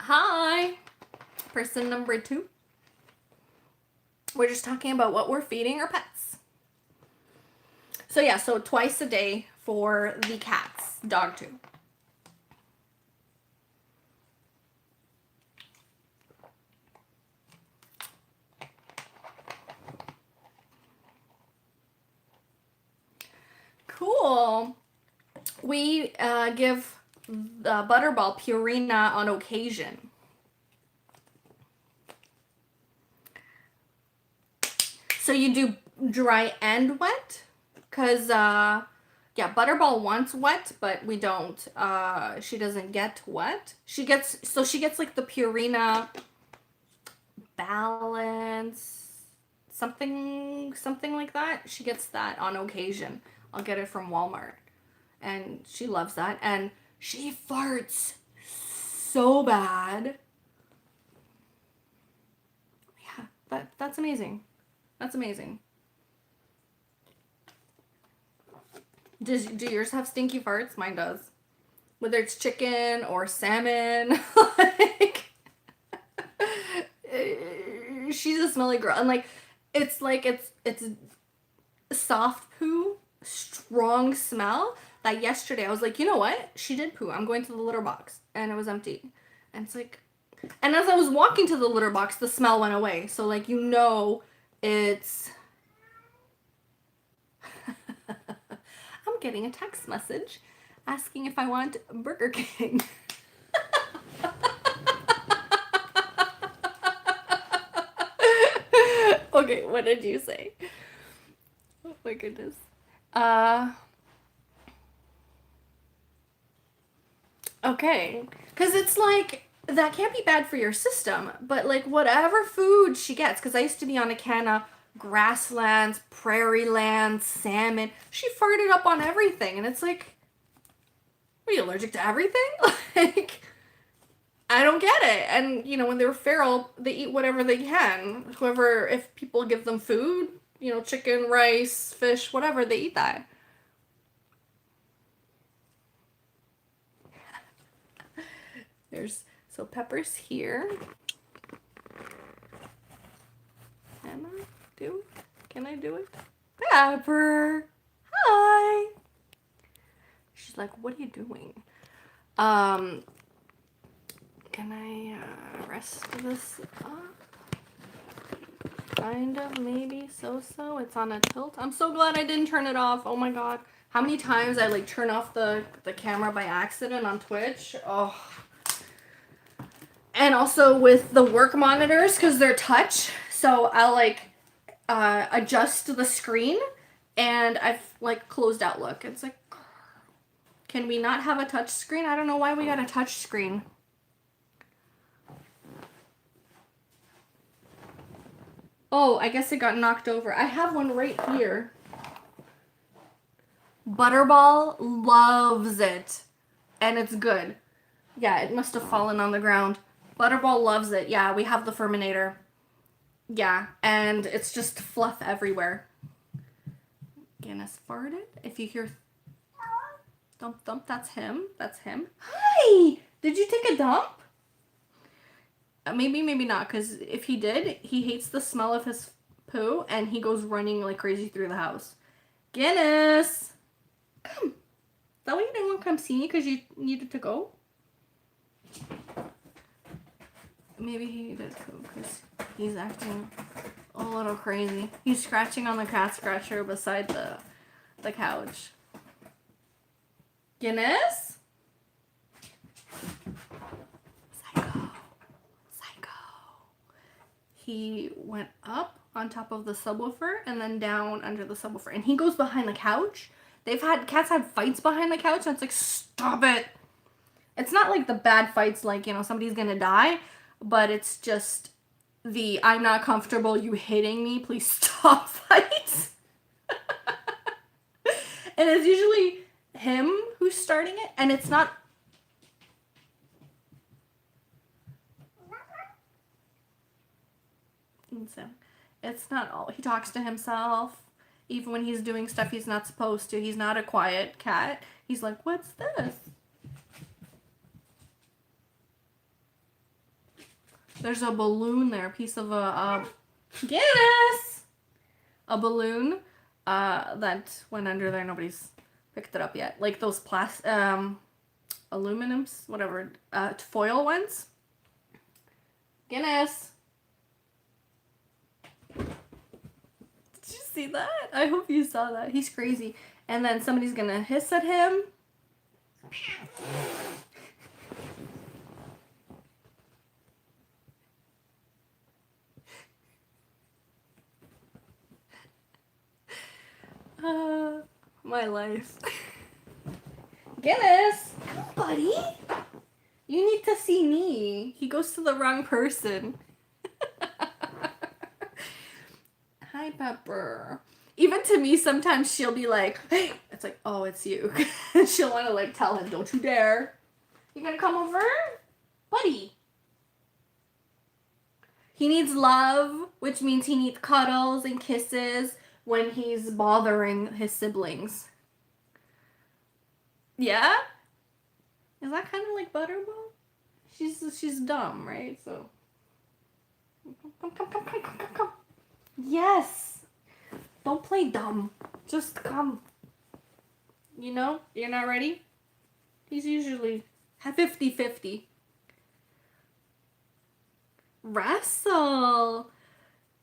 S1: Hi, person number 2. We're just talking about what we're feeding our pets. So yeah, so twice a day for the cats, dog too. Cool. We give the Butterball Purina on occasion. So you do dry and wet? Because, yeah, Butterball wants wet, but we don't. She doesn't get wet. She gets like the Purina Balance, something like that. She gets that on occasion. I'll get it from Walmart. And she loves that. And she farts so bad. Yeah, that's amazing. That's amazing. Do yours have stinky farts? Mine does. Whether it's chicken or salmon, like she's a smelly girl, and it's soft poo, strong smell. That yesterday I was like, you know what? She did poo. I'm going to the litter box, and it was empty. And it's like, and as I was walking to the litter box, the smell went away. So it's. I'm getting a text message asking if I want Burger King. Okay, what did you say? Oh my goodness. Okay, because it's like, that can't be bad for your system, but whatever food she gets, because I used to be on a can of grasslands, prairie lands, salmon. She farted up on everything, and it's like, are you allergic to everything? I don't get it. And when they were feral, they eat whatever they can. If people give them food, chicken, rice, fish, whatever, they eat that. So Pepper's here. Emma? Can I do it? Peppurr! Hi! She's like, what are you doing? Can I rest this up? Kind of, maybe, so. It's on a tilt. I'm so glad I didn't turn it off. Oh my god. How many times I turn off the camera by accident on Twitch? Oh. And also with the work monitors, because they're touch. So I'll adjust the screen, and I've closed Outlook. It's like, can we not have a touch screen? I don't know why we got a touch screen. Oh, I guess it got knocked over. I have one right here. Butterball loves it, and it's good. Yeah, it must have fallen on the ground. Butterball loves it. Yeah, we have the Furminator. Yeah, and it's just fluff everywhere. Guinness farted. If you hear thump thump, that's him. That's him. Hi! Did you take a dump? Maybe, maybe not, because if he did, he hates the smell of his poo and he goes running like crazy through the house. Guinness! Come. Is that why you didn't want to come see me? Because you needed to go? Maybe he did go because he's acting a little crazy. He's scratching on the cat scratcher beside the couch. Guinness? Psycho. He went up on top of the subwoofer and then down under the subwoofer. And he goes behind the couch. Cats had fights behind the couch, and it's like, stop it. It's not like the bad fights like, you know, somebody's gonna die, but it's just the I'm not comfortable, you hitting me, please stop fights. And it's usually him who's starting it, and it's not. It's not all. He talks to himself. Even when he's doing stuff he's not supposed to. He's not a quiet cat. He's like, what's this? There's a balloon there. A piece of a Guinness! A balloon that went under there. Nobody's picked it up yet. Like those aluminums, whatever, foil ones. Guinness! Did you see that? I hope you saw that. He's crazy. And then somebody's gonna hiss at him. My life. Guinness! Come on, buddy. You need to see me. He goes to the wrong person. Hi, Peppurr. Even to me, sometimes she'll be like, hey, it's like, oh, it's you. She'll want to like tell him, don't you dare. You gonna come over? Buddy. He needs love, which means he needs cuddles and kisses when he's bothering his siblings. Yeah? Is that kind of like Butterball? She's dumb, right? So. Come. Yes! Don't play dumb. Just come. You know? You're not ready? He's usually 50-50. Wrestle!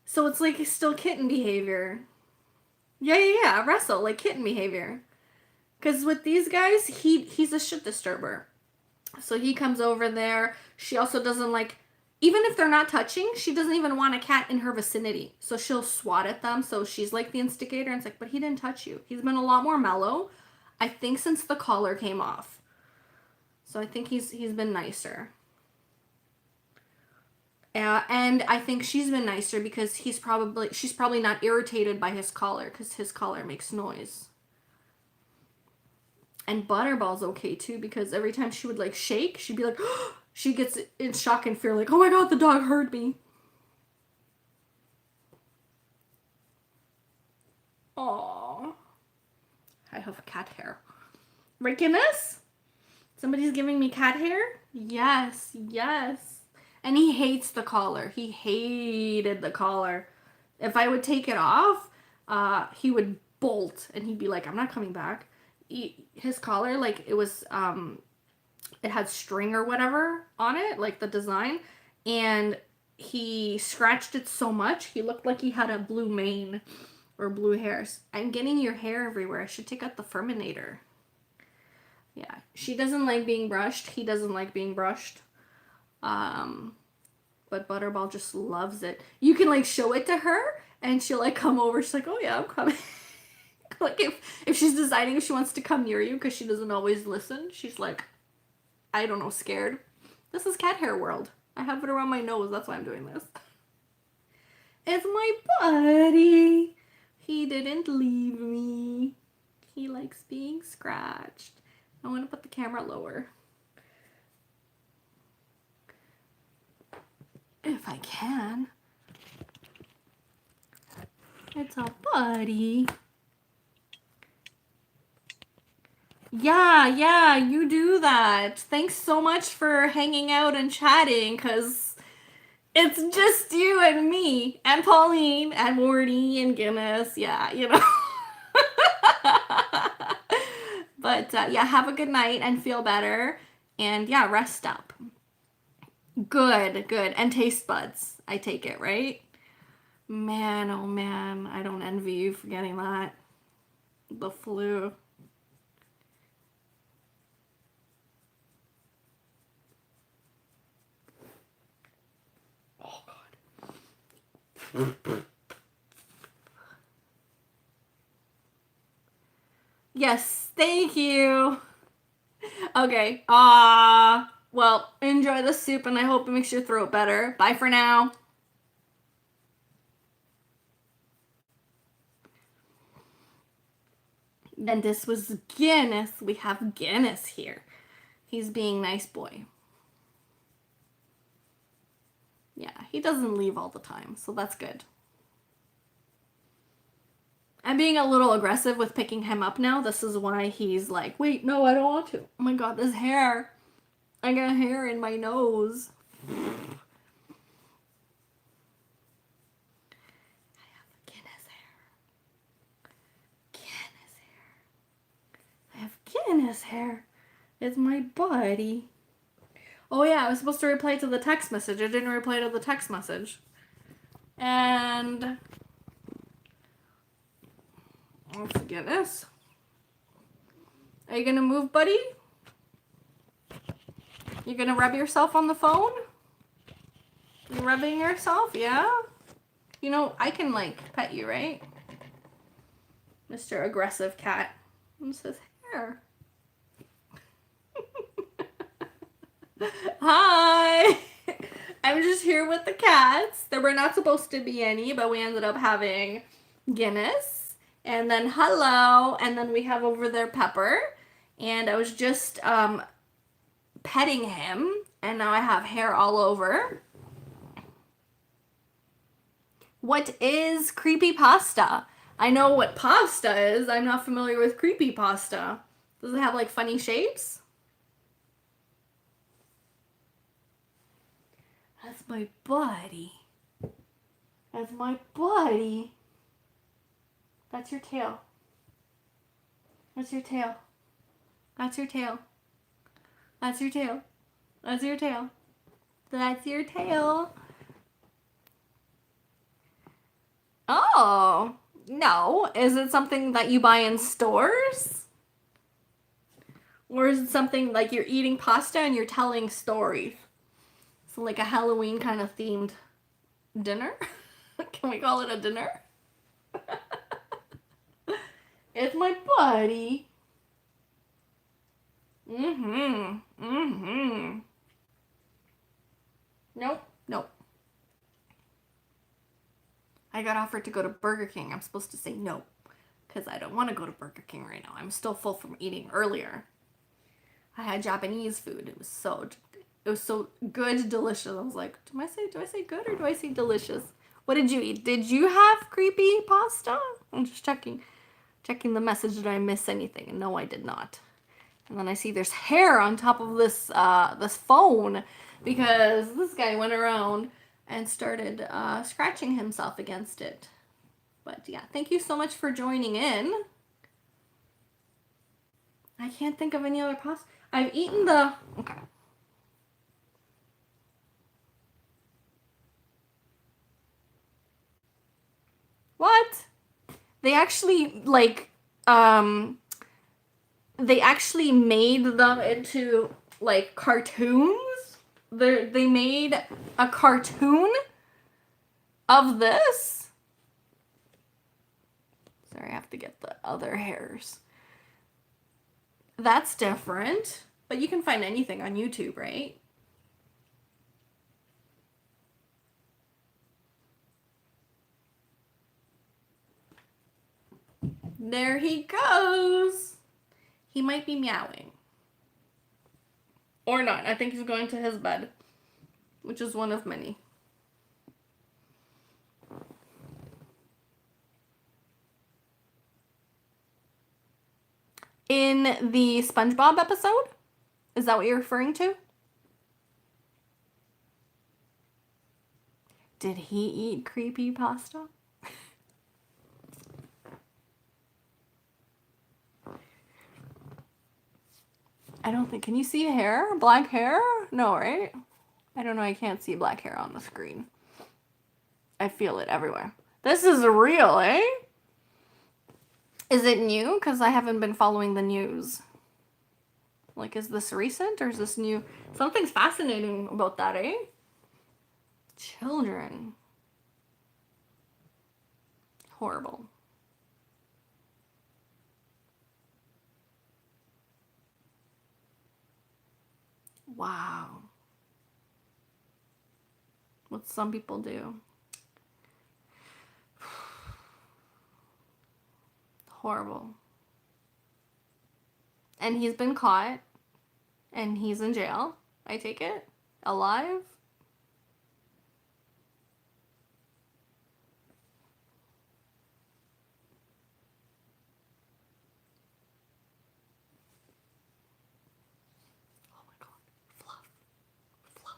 S1: So it's like still kitten behavior. Yeah. Wrestle, like kitten behavior. Because with these guys, he's a shit disturber. So he comes over there. She also doesn't like, even if they're not touching, she doesn't even want a cat in her vicinity. So she'll swat at them. So she's like the instigator. And it's like, but he didn't touch you. He's been a lot more mellow, I think, since the collar came off. So I think he's been nicer. And I think she's been nicer because she's probably not irritated by his collar because his collar makes noise. And Butterball's okay too because every time she would like shake, she'd be like, oh, she gets in shock and fear like, oh my god, the dog heard me. Aww. I have cat hair. Right, Guinness? Somebody's giving me cat hair? Yes. And he hates the collar. He hated the collar. If I would take it off, he would bolt and he'd be like, I'm not coming back. His collar, like it was, it had string or whatever on it, like the design. And he scratched it so much, he looked like he had a blue mane or blue hairs. I'm getting your hair everywhere. I should take out the Furminator. Yeah, she doesn't like being brushed. He doesn't like being brushed. But Butterball just loves it. You can like show it to her and she'll like come over. She's like, oh yeah, I'm coming. Like if she's deciding if she wants to come near you because she doesn't always listen, she's like, I don't know, scared. This is cat hair world. I have it around my nose. That's why I'm doing this. It's my buddy. He didn't leave me. He likes being scratched. I want to put the camera lower. If I can. It's a buddy. Yeah, you do that. Thanks so much for hanging out and chatting, because it's just you and me and Pauline and Morty and Guinness. Yeah, you know. But yeah, have a good night and feel better. And yeah, rest up. Good, good. And taste buds, I take it, right? Man, oh man, I don't envy you for getting that. The flu. Oh God. Yes, thank you. Okay. Well, enjoy the soup and I hope it makes your throat better. Bye for now. And this was Guinness. We have Guinness here. He's being nice boy. Yeah, he doesn't leave all the time, so that's good. I'm being a little aggressive with picking him up now. This is why he's like, wait, no, I don't want to. Oh my God, this hair. I got hair in my nose. I have Guinness hair. Guinness hair. I have Guinness hair. It's my buddy. Oh yeah, I was supposed to reply to the text message. I didn't reply to the text message. And oh goodness. Are you gonna move, buddy? You gonna rub yourself on the phone? You rubbing yourself? Yeah? You know, I can like pet you, right? Mr. Aggressive Cat. What's his hair? Hi! I'm just here with the cats. There were not supposed to be any, but we ended up having Guinness. And then hello. And then we have over there Peppurr. And I was just petting him. And now I have hair all over. What is creepypasta? I know what pasta is. I'm not familiar with creepypasta. Does it have like funny shapes? That's my buddy. That's my buddy. That's your tail. That's your tail. That's your tail. That's your tail. That's your tail. That's your tail. Oh, no. Is it something that you buy in stores? Or is it something like you're eating pasta and you're telling stories? So like a Halloween kind of themed dinner? Can we call it a dinner? It's my buddy. Nope. I got offered to go to Burger King. I'm supposed to say no, because I don't want to go to Burger King right now. I'm still full from eating earlier. I had Japanese food. It was so good, delicious. I was like, do I say good or do I say delicious? What did you eat? Did you have creepy pasta? I'm just checking the message. Did I miss anything? And no, I did not. And then I see there's hair on top of this this phone because this guy went around and started scratching himself against it. But yeah, thank you so much for joining in. I can't think of any other pasta. I've eaten the... Okay. What? They actually, like, they actually made them into, like, cartoons. They made a cartoon of this. Sorry, I have to get the other hairs. That's different. But you can find anything on YouTube, right? There he goes. He might be meowing. Or not. I think he's going to his bed, which is one of many. In the SpongeBob episode? Is that what you're referring to? Did he eat creepy pasta? I don't think. Can you see hair? Black hair? No, right? I don't know. I can't see black hair on the screen. I feel it everywhere. This is real, eh? Is it new? Because I haven't been following the news. Like, is this recent or is this new? Something's fascinating about that, eh? Children. Horrible. Wow. What some people do. Horrible. And he's been caught. And he's in jail, I take it? Alive? Oh my god. Fluff. Fluff.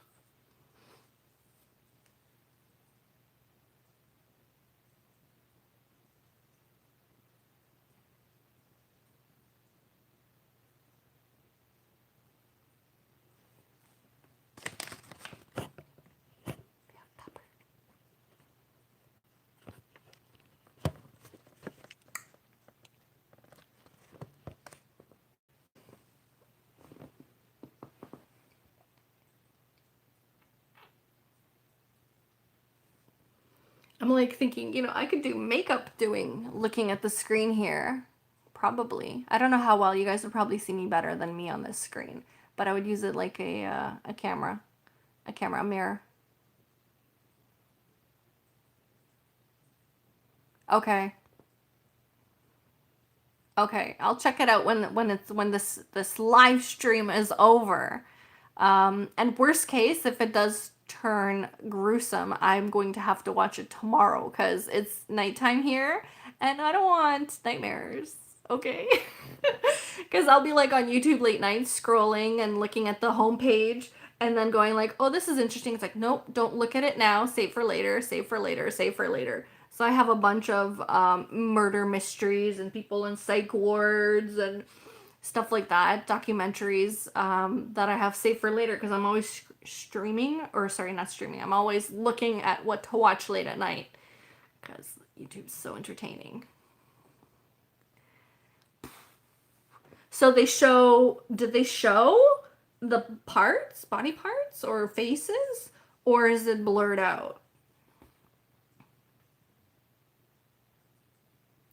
S1: I'm like thinking, you know, I could do makeup looking at the screen here. Probably. I don't know how well. You guys would probably see me better than me on this screen. But I would use it like a camera. A mirror. Okay. Okay, I'll check it out when this live stream is over. And worst case, if it does turn gruesome, I'm going to have to watch it tomorrow because it's nighttime here and I don't want nightmares. Okay? Because I'll be like on YouTube late nights scrolling and looking at the homepage and then going like, oh, this is interesting. It's like, nope, don't look at it now. Save for later, save for later, save for later. So I have a bunch of murder mysteries and people in psych wards and stuff like that, documentaries that I have saved for later because I'm always streaming, or sorry, not streaming. I'm always looking at what to watch late at night because YouTube's so entertaining. So did they show the parts, body parts, or faces, or is it blurred out?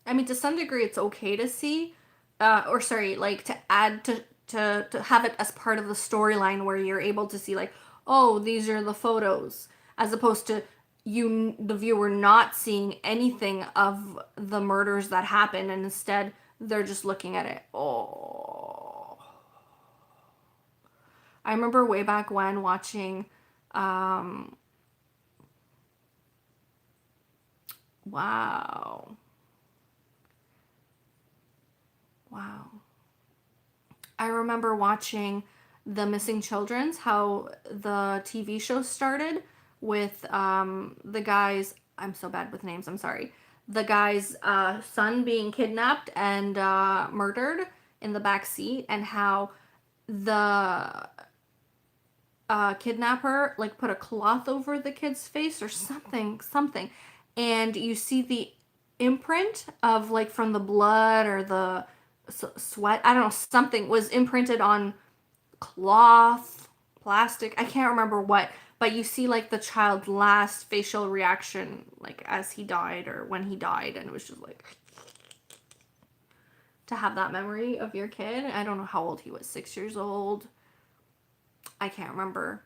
S1: I mean, to some degree, it's okay to see, or sorry, like to add to have it as part of the storyline where you're able to see like, oh, these are the photos, as opposed to you, the viewer, not seeing anything of the murders that happen, and instead they're just looking at it. Oh, I remember way back when watching, wow, wow. I remember watching the Missing Children's, how the TV show started with the guy's, I'm so bad with names, I'm sorry. The guy's son being kidnapped and murdered in the back seat, and how the kidnapper like put a cloth over the kid's face or something, and you see the imprint of like from the blood or the sweat, I don't know, something was imprinted on cloth, plastic, I can't remember what, but you see like the child's last facial reaction like as he died or when he died, and it was just like, to have that memory of your kid. I don't know how old he was, 6 years old, I can't remember.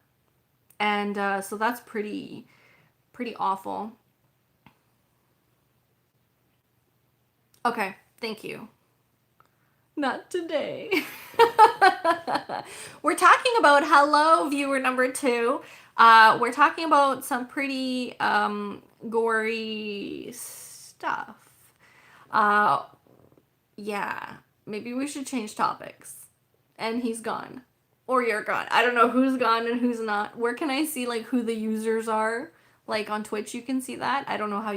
S1: And so that's pretty awful. Okay, thank you. Not today. We're talking about, hello, viewer number 2. We're talking about some pretty gory stuff. Yeah. maybe we should change topics. And he's gone. Or you're gone. I don't know who's gone and who's not. Where can I see like who the users are? Like on Twitch you can see that. I don't know how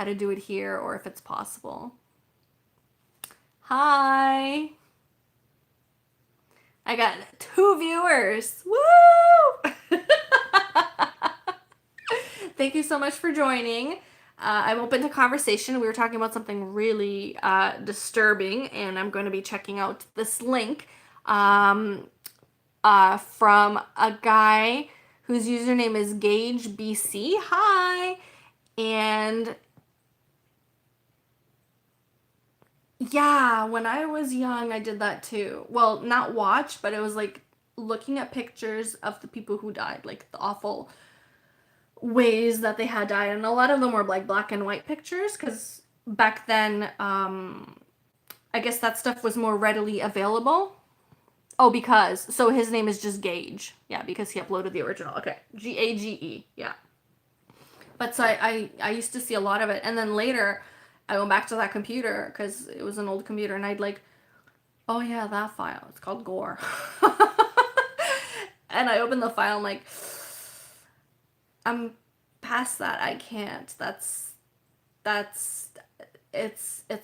S1: to do it here or if it's possible. Hi. I got 2 viewers. Woo! Thank you so much for joining. I'm open to conversation. We were talking about something really disturbing, and I'm going to be checking out this link from a guy whose username is GageBC. Hi! And yeah, when I was young, I did that too. Well, not watch, but it was like looking at pictures of the people who died, like the awful ways that they had died. And a lot of them were like black and white pictures because back then, I guess that stuff was more readily available. Oh, so his name is just Gage. Yeah, because he uploaded the original. Okay, Gage. Yeah. But so I used to see a lot of it. And then later, I went back to that computer because it was an old computer, and I'd like, oh yeah, that file. It's called Gore. And I opened the file, I'm like, I'm past that. I can't. It's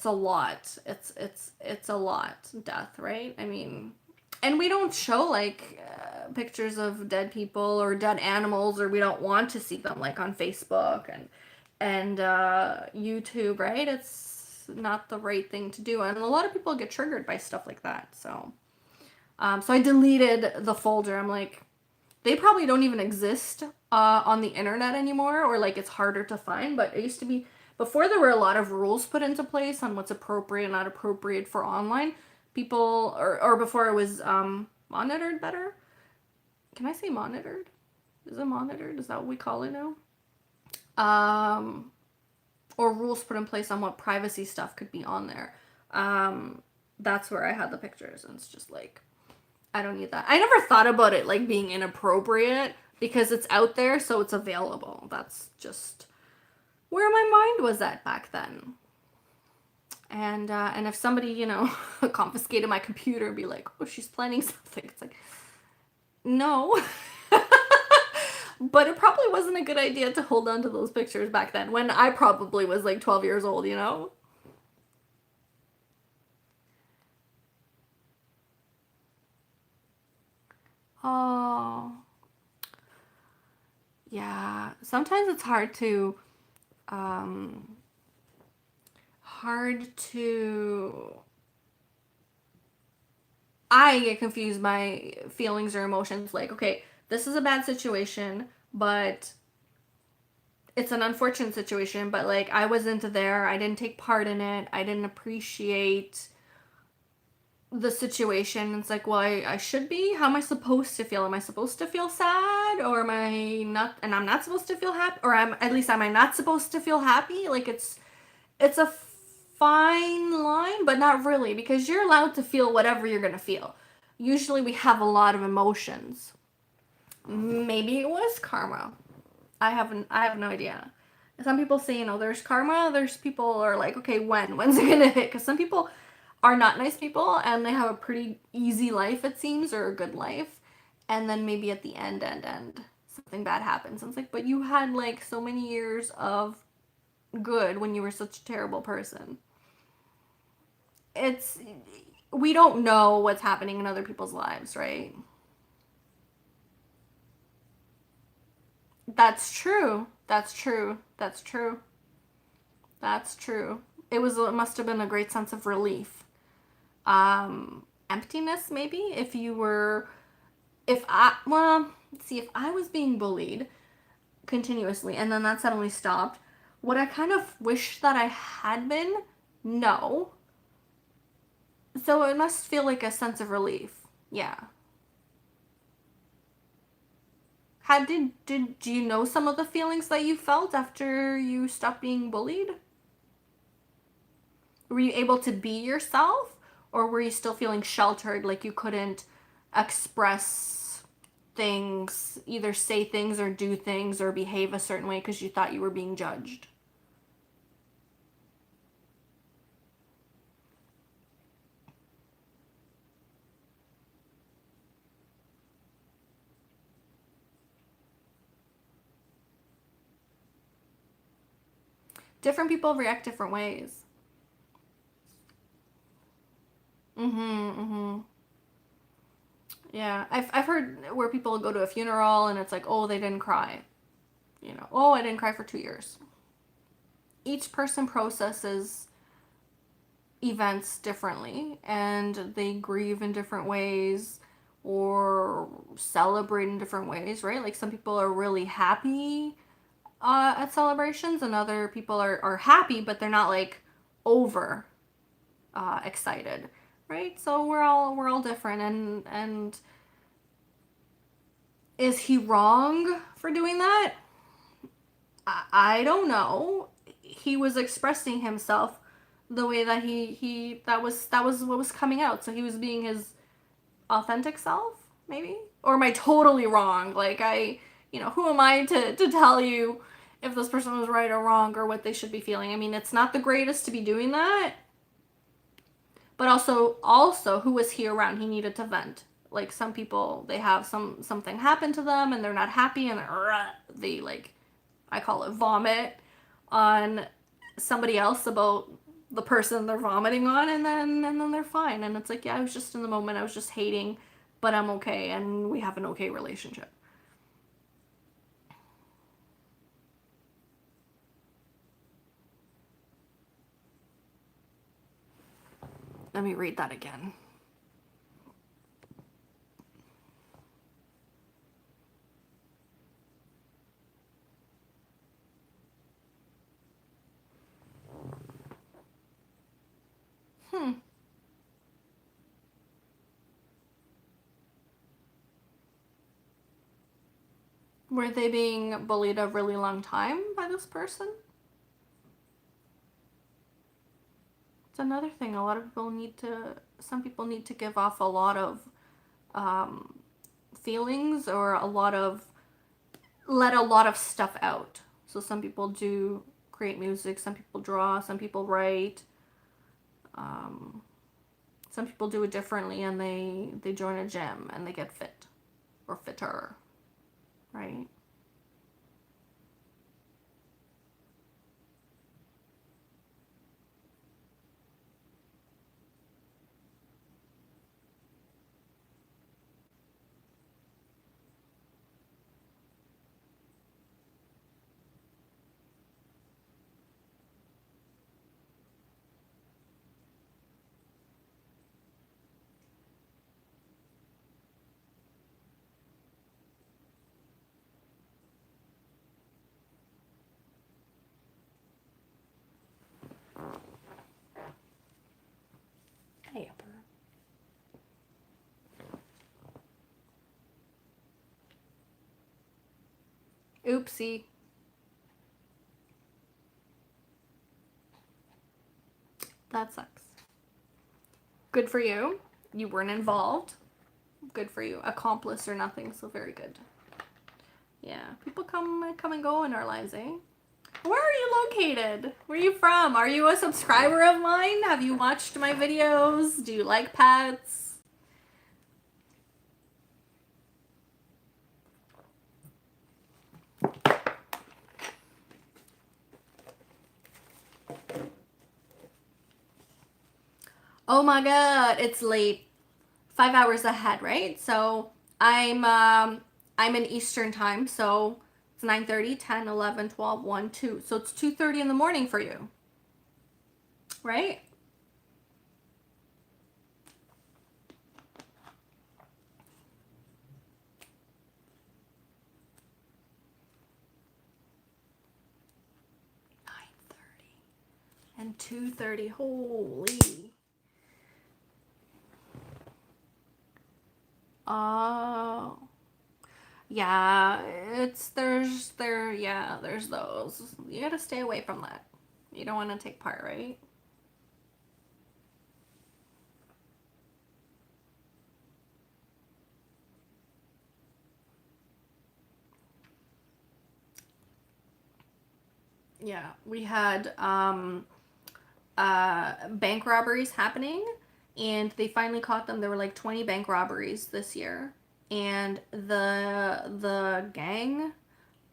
S1: a lot. It's a lot. Death, right? I mean, and we don't show like pictures of dead people or dead animals, or we don't want to see them like on Facebook and YouTube, right? It's not the right thing to do, and a lot of people get triggered by stuff like that. So I deleted the folder. I'm like, they probably don't even exist on the internet anymore, or like it's harder to find. But it used to be, before there were a lot of rules put into place on what's appropriate and not appropriate for online people, or before it was monitored better. Can I say monitored? Is it monitored? Is that what we call it now? Or rules put in place on what privacy stuff could be on there. That's where I had the pictures, and it's just like, I don't need that. I never thought about it like being inappropriate because it's out there, so it's available. That's just where my mind was at back then. And if somebody, you know, confiscated my computer and be like, oh, she's planning something, it's like, no. But it probably wasn't a good idea to hold on to those pictures back then, when I probably was like 12 years old, you know? Oh. Yeah. Sometimes it's hard to I get confused by feelings or emotions. Like, okay, this is a bad situation, but it's an unfortunate situation, but like I wasn't there, I didn't take part in it, I didn't appreciate the situation. It's like, well, I should be. How am I supposed to feel? Am I supposed to feel sad, or am I not? And I'm not supposed to feel happy, or am I not supposed to feel happy? Like it's a fine line, but not really, because you're allowed to feel whatever you're gonna feel. Usually, we have a lot of emotions. Maybe it was karma. I have no idea. Some people say, you know, there's karma. There's people are like, okay, when's it gonna hit? Because some people are not nice people and they have a pretty easy life, it seems, or a good life, and then maybe at the end something bad happens, and it's like, but you had like so many years of good when you were such a terrible person. We don't know what's happening in other people's lives, right? That's true. That's true. That's true. That's true. It must have been a great sense of relief. Emptiness, maybe, if I was being bullied continuously and then that suddenly stopped, would I kind of wish that I had been? No. So it must feel like a sense of relief. Yeah. Do you know some of the feelings that you felt after you stopped being bullied? Were you able to be yourself, or were you still feeling sheltered, like you couldn't express things, either say things or do things or behave a certain way because you thought you were being judged? Different people react different ways. Yeah, I've heard where people go to a funeral and it's like, oh, they didn't cry. You know, oh, I didn't cry for 2 years. Each person processes events differently and they grieve in different ways or celebrate in different ways, right? Like some people are really happy at celebrations and other people are happy, but they're not like over excited, right? So we're all different, and is he wrong for doing that? I don't know. He was expressing himself the way that he that was what was coming out. So he was being his authentic self, maybe? Or am I totally wrong? Like who am I to tell you if this person was right or wrong or what they should be feeling? I mean, it's not the greatest to be doing that. But also who was he around? He needed to vent. Like some people, they have something happen to them and they're not happy and they like, I call it vomit on somebody else about the person they're vomiting on, and then they're fine. And it's like, yeah, I was just in the moment, I was just hating, but I'm okay and we have an okay relationship. Let me read that again. Were they being bullied a really long time by this person? It's another thing. Some people need to give off a lot of feelings or let a lot of stuff out. So some people do create music, some people draw, some people write. Some people do it differently and they join a gym and they get fit or fitter, right? Hey, Peppurr. Oopsie. That sucks. Good for you. You weren't involved. Good for you. Accomplice or nothing, so very good. Yeah, people come and go in our lives, eh? Where are you located? Where are you from? Are you a subscriber of mine? Have you watched my videos? Do you like pets? Oh my god, it's late. 5 hours ahead, right? So I'm in Eastern time, so it's 9:30, 10, 11, 12, 1, 2. So it's 2:30 in the morning for you. Right? And 2:30. Holy. Oh. Yeah, there's those. You gotta stay away from that. You don't want to take part, right? Yeah, we had bank robberies happening, and they finally caught them. There were like 20 bank robberies this year, and the gang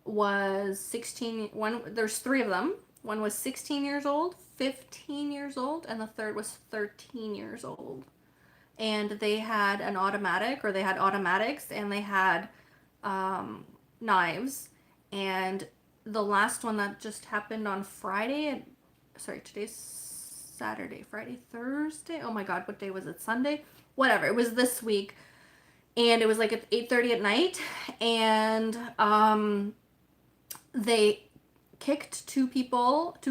S1: was 16. There's 3 of them, One was 16 years old, 15 years old, and the third was 13 years old. And they had an automatic, or they had automatics, and they had knives. And the last one that just happened on Friday, sorry, today's Saturday, Friday, Thursday. Oh my God, what day was it? Sunday? Whatever. It was this week, and it was like at 8:30 at night, and they kicked two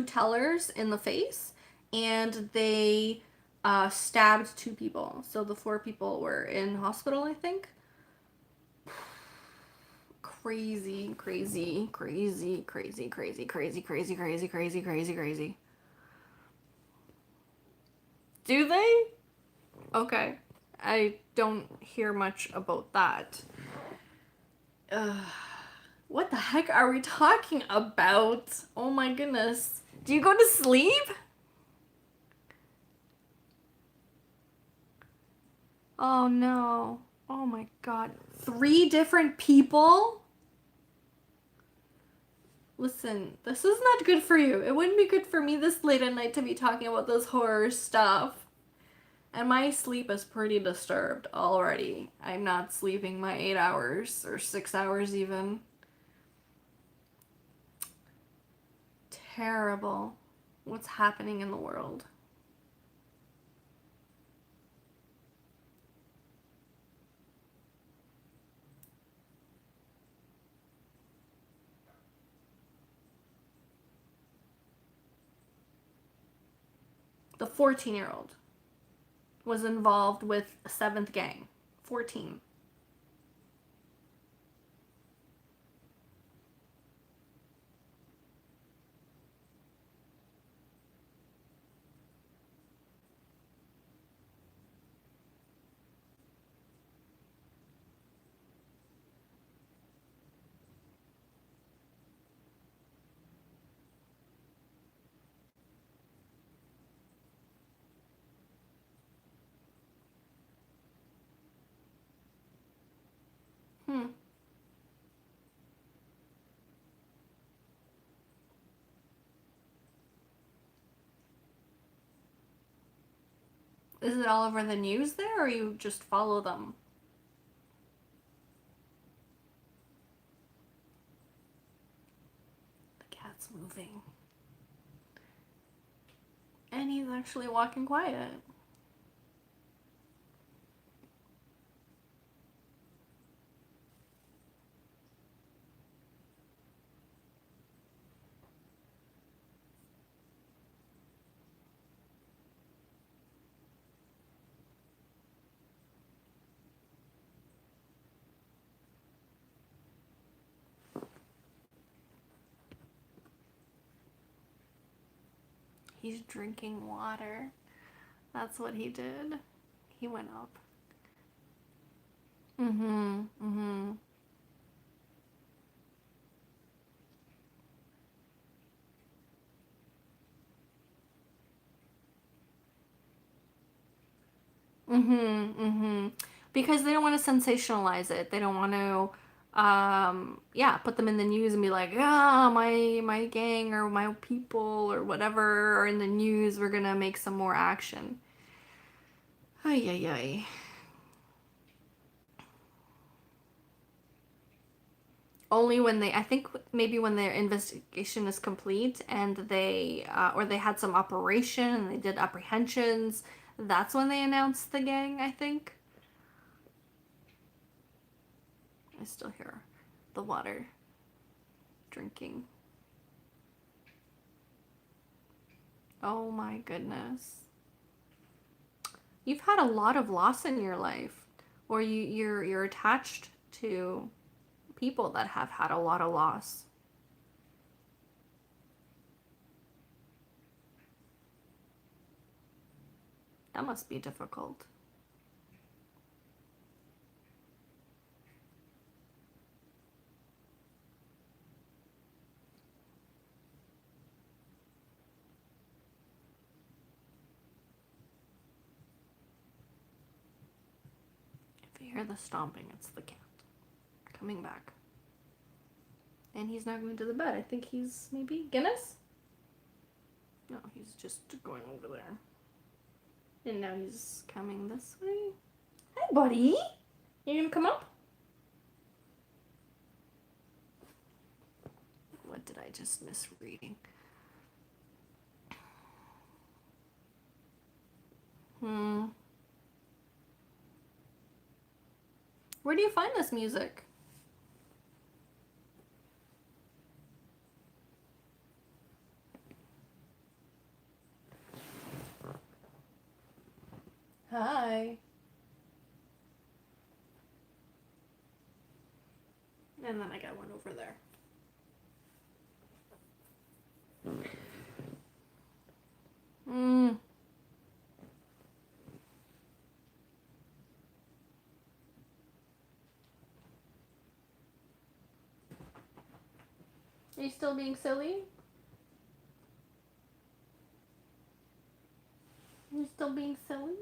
S1: tellers in the face, and they stabbed two people. So the four people were in hospital, I think. Crazy, crazy, crazy, crazy, crazy, crazy, crazy, crazy, crazy, crazy, crazy. Do they? Okay. I don't hear much about that. What the heck are we talking about? Oh my goodness. Do you go to sleep? Oh no. Oh my God. 3 different people? Listen, this is not good for you. It wouldn't be good for me this late at night to be talking about this horror stuff. And my sleep is pretty disturbed already. I'm not sleeping my 8 hours or 6 hours even. Terrible. What's happening in the world? The 14-year-old was involved with a 7th gang. 14. Hmm. Is it all over the news there, or you just follow them? The cat's moving. And he's actually walking quiet. He's drinking water. That's what he did. He went up. Mm-hmm. Mm-hmm. Mm-hmm. Mm-hmm. Because they don't want to sensationalize it. They don't want to yeah, put them in the news and be like, ah, my gang or my people or whatever are in the news. We're gonna make some more action. Ay ay ay. Only when they, I think maybe when their investigation is complete and they or they had some operation and they did apprehensions, that's when they announced the gang, I think. I still hear the water drinking. Oh my goodness. You've had a lot of loss in your life, or you're attached to people that have had a lot of loss. That must be difficult. If you hear the stomping, it's the cat coming back. And he's not going to the bed. I think he's maybe Guinness? No, he's just going over there. And now he's coming this way. Hi, buddy. You gonna come up? What did I just misreading? Where do you find this music? Hi. And then I got one over there. Are you still being silly? Are you still being silly?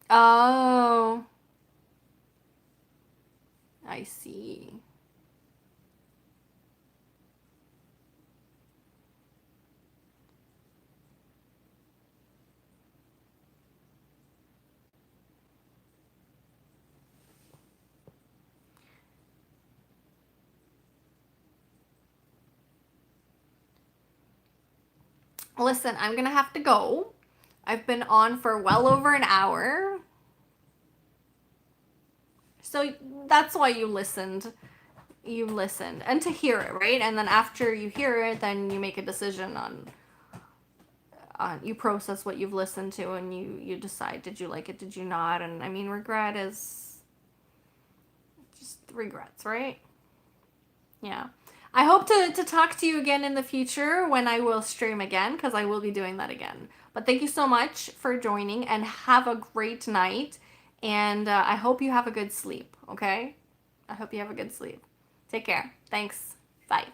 S1: Oh. I see. Listen, I'm gonna have to go. I've been on for well over an hour. So that's why you listened. You listened. And to hear it, right? And then after you hear it, then you make a decision on you process what you've listened to and you decide, did you like it, did you not? And I mean, regret is just regrets, right? Yeah. I hope to talk to you again in the future when I will stream again, because I will be doing that again. But thank you so much for joining, and have a great night. And I hope you have a good sleep, okay? I hope you have a good sleep. Take care. Thanks. Bye.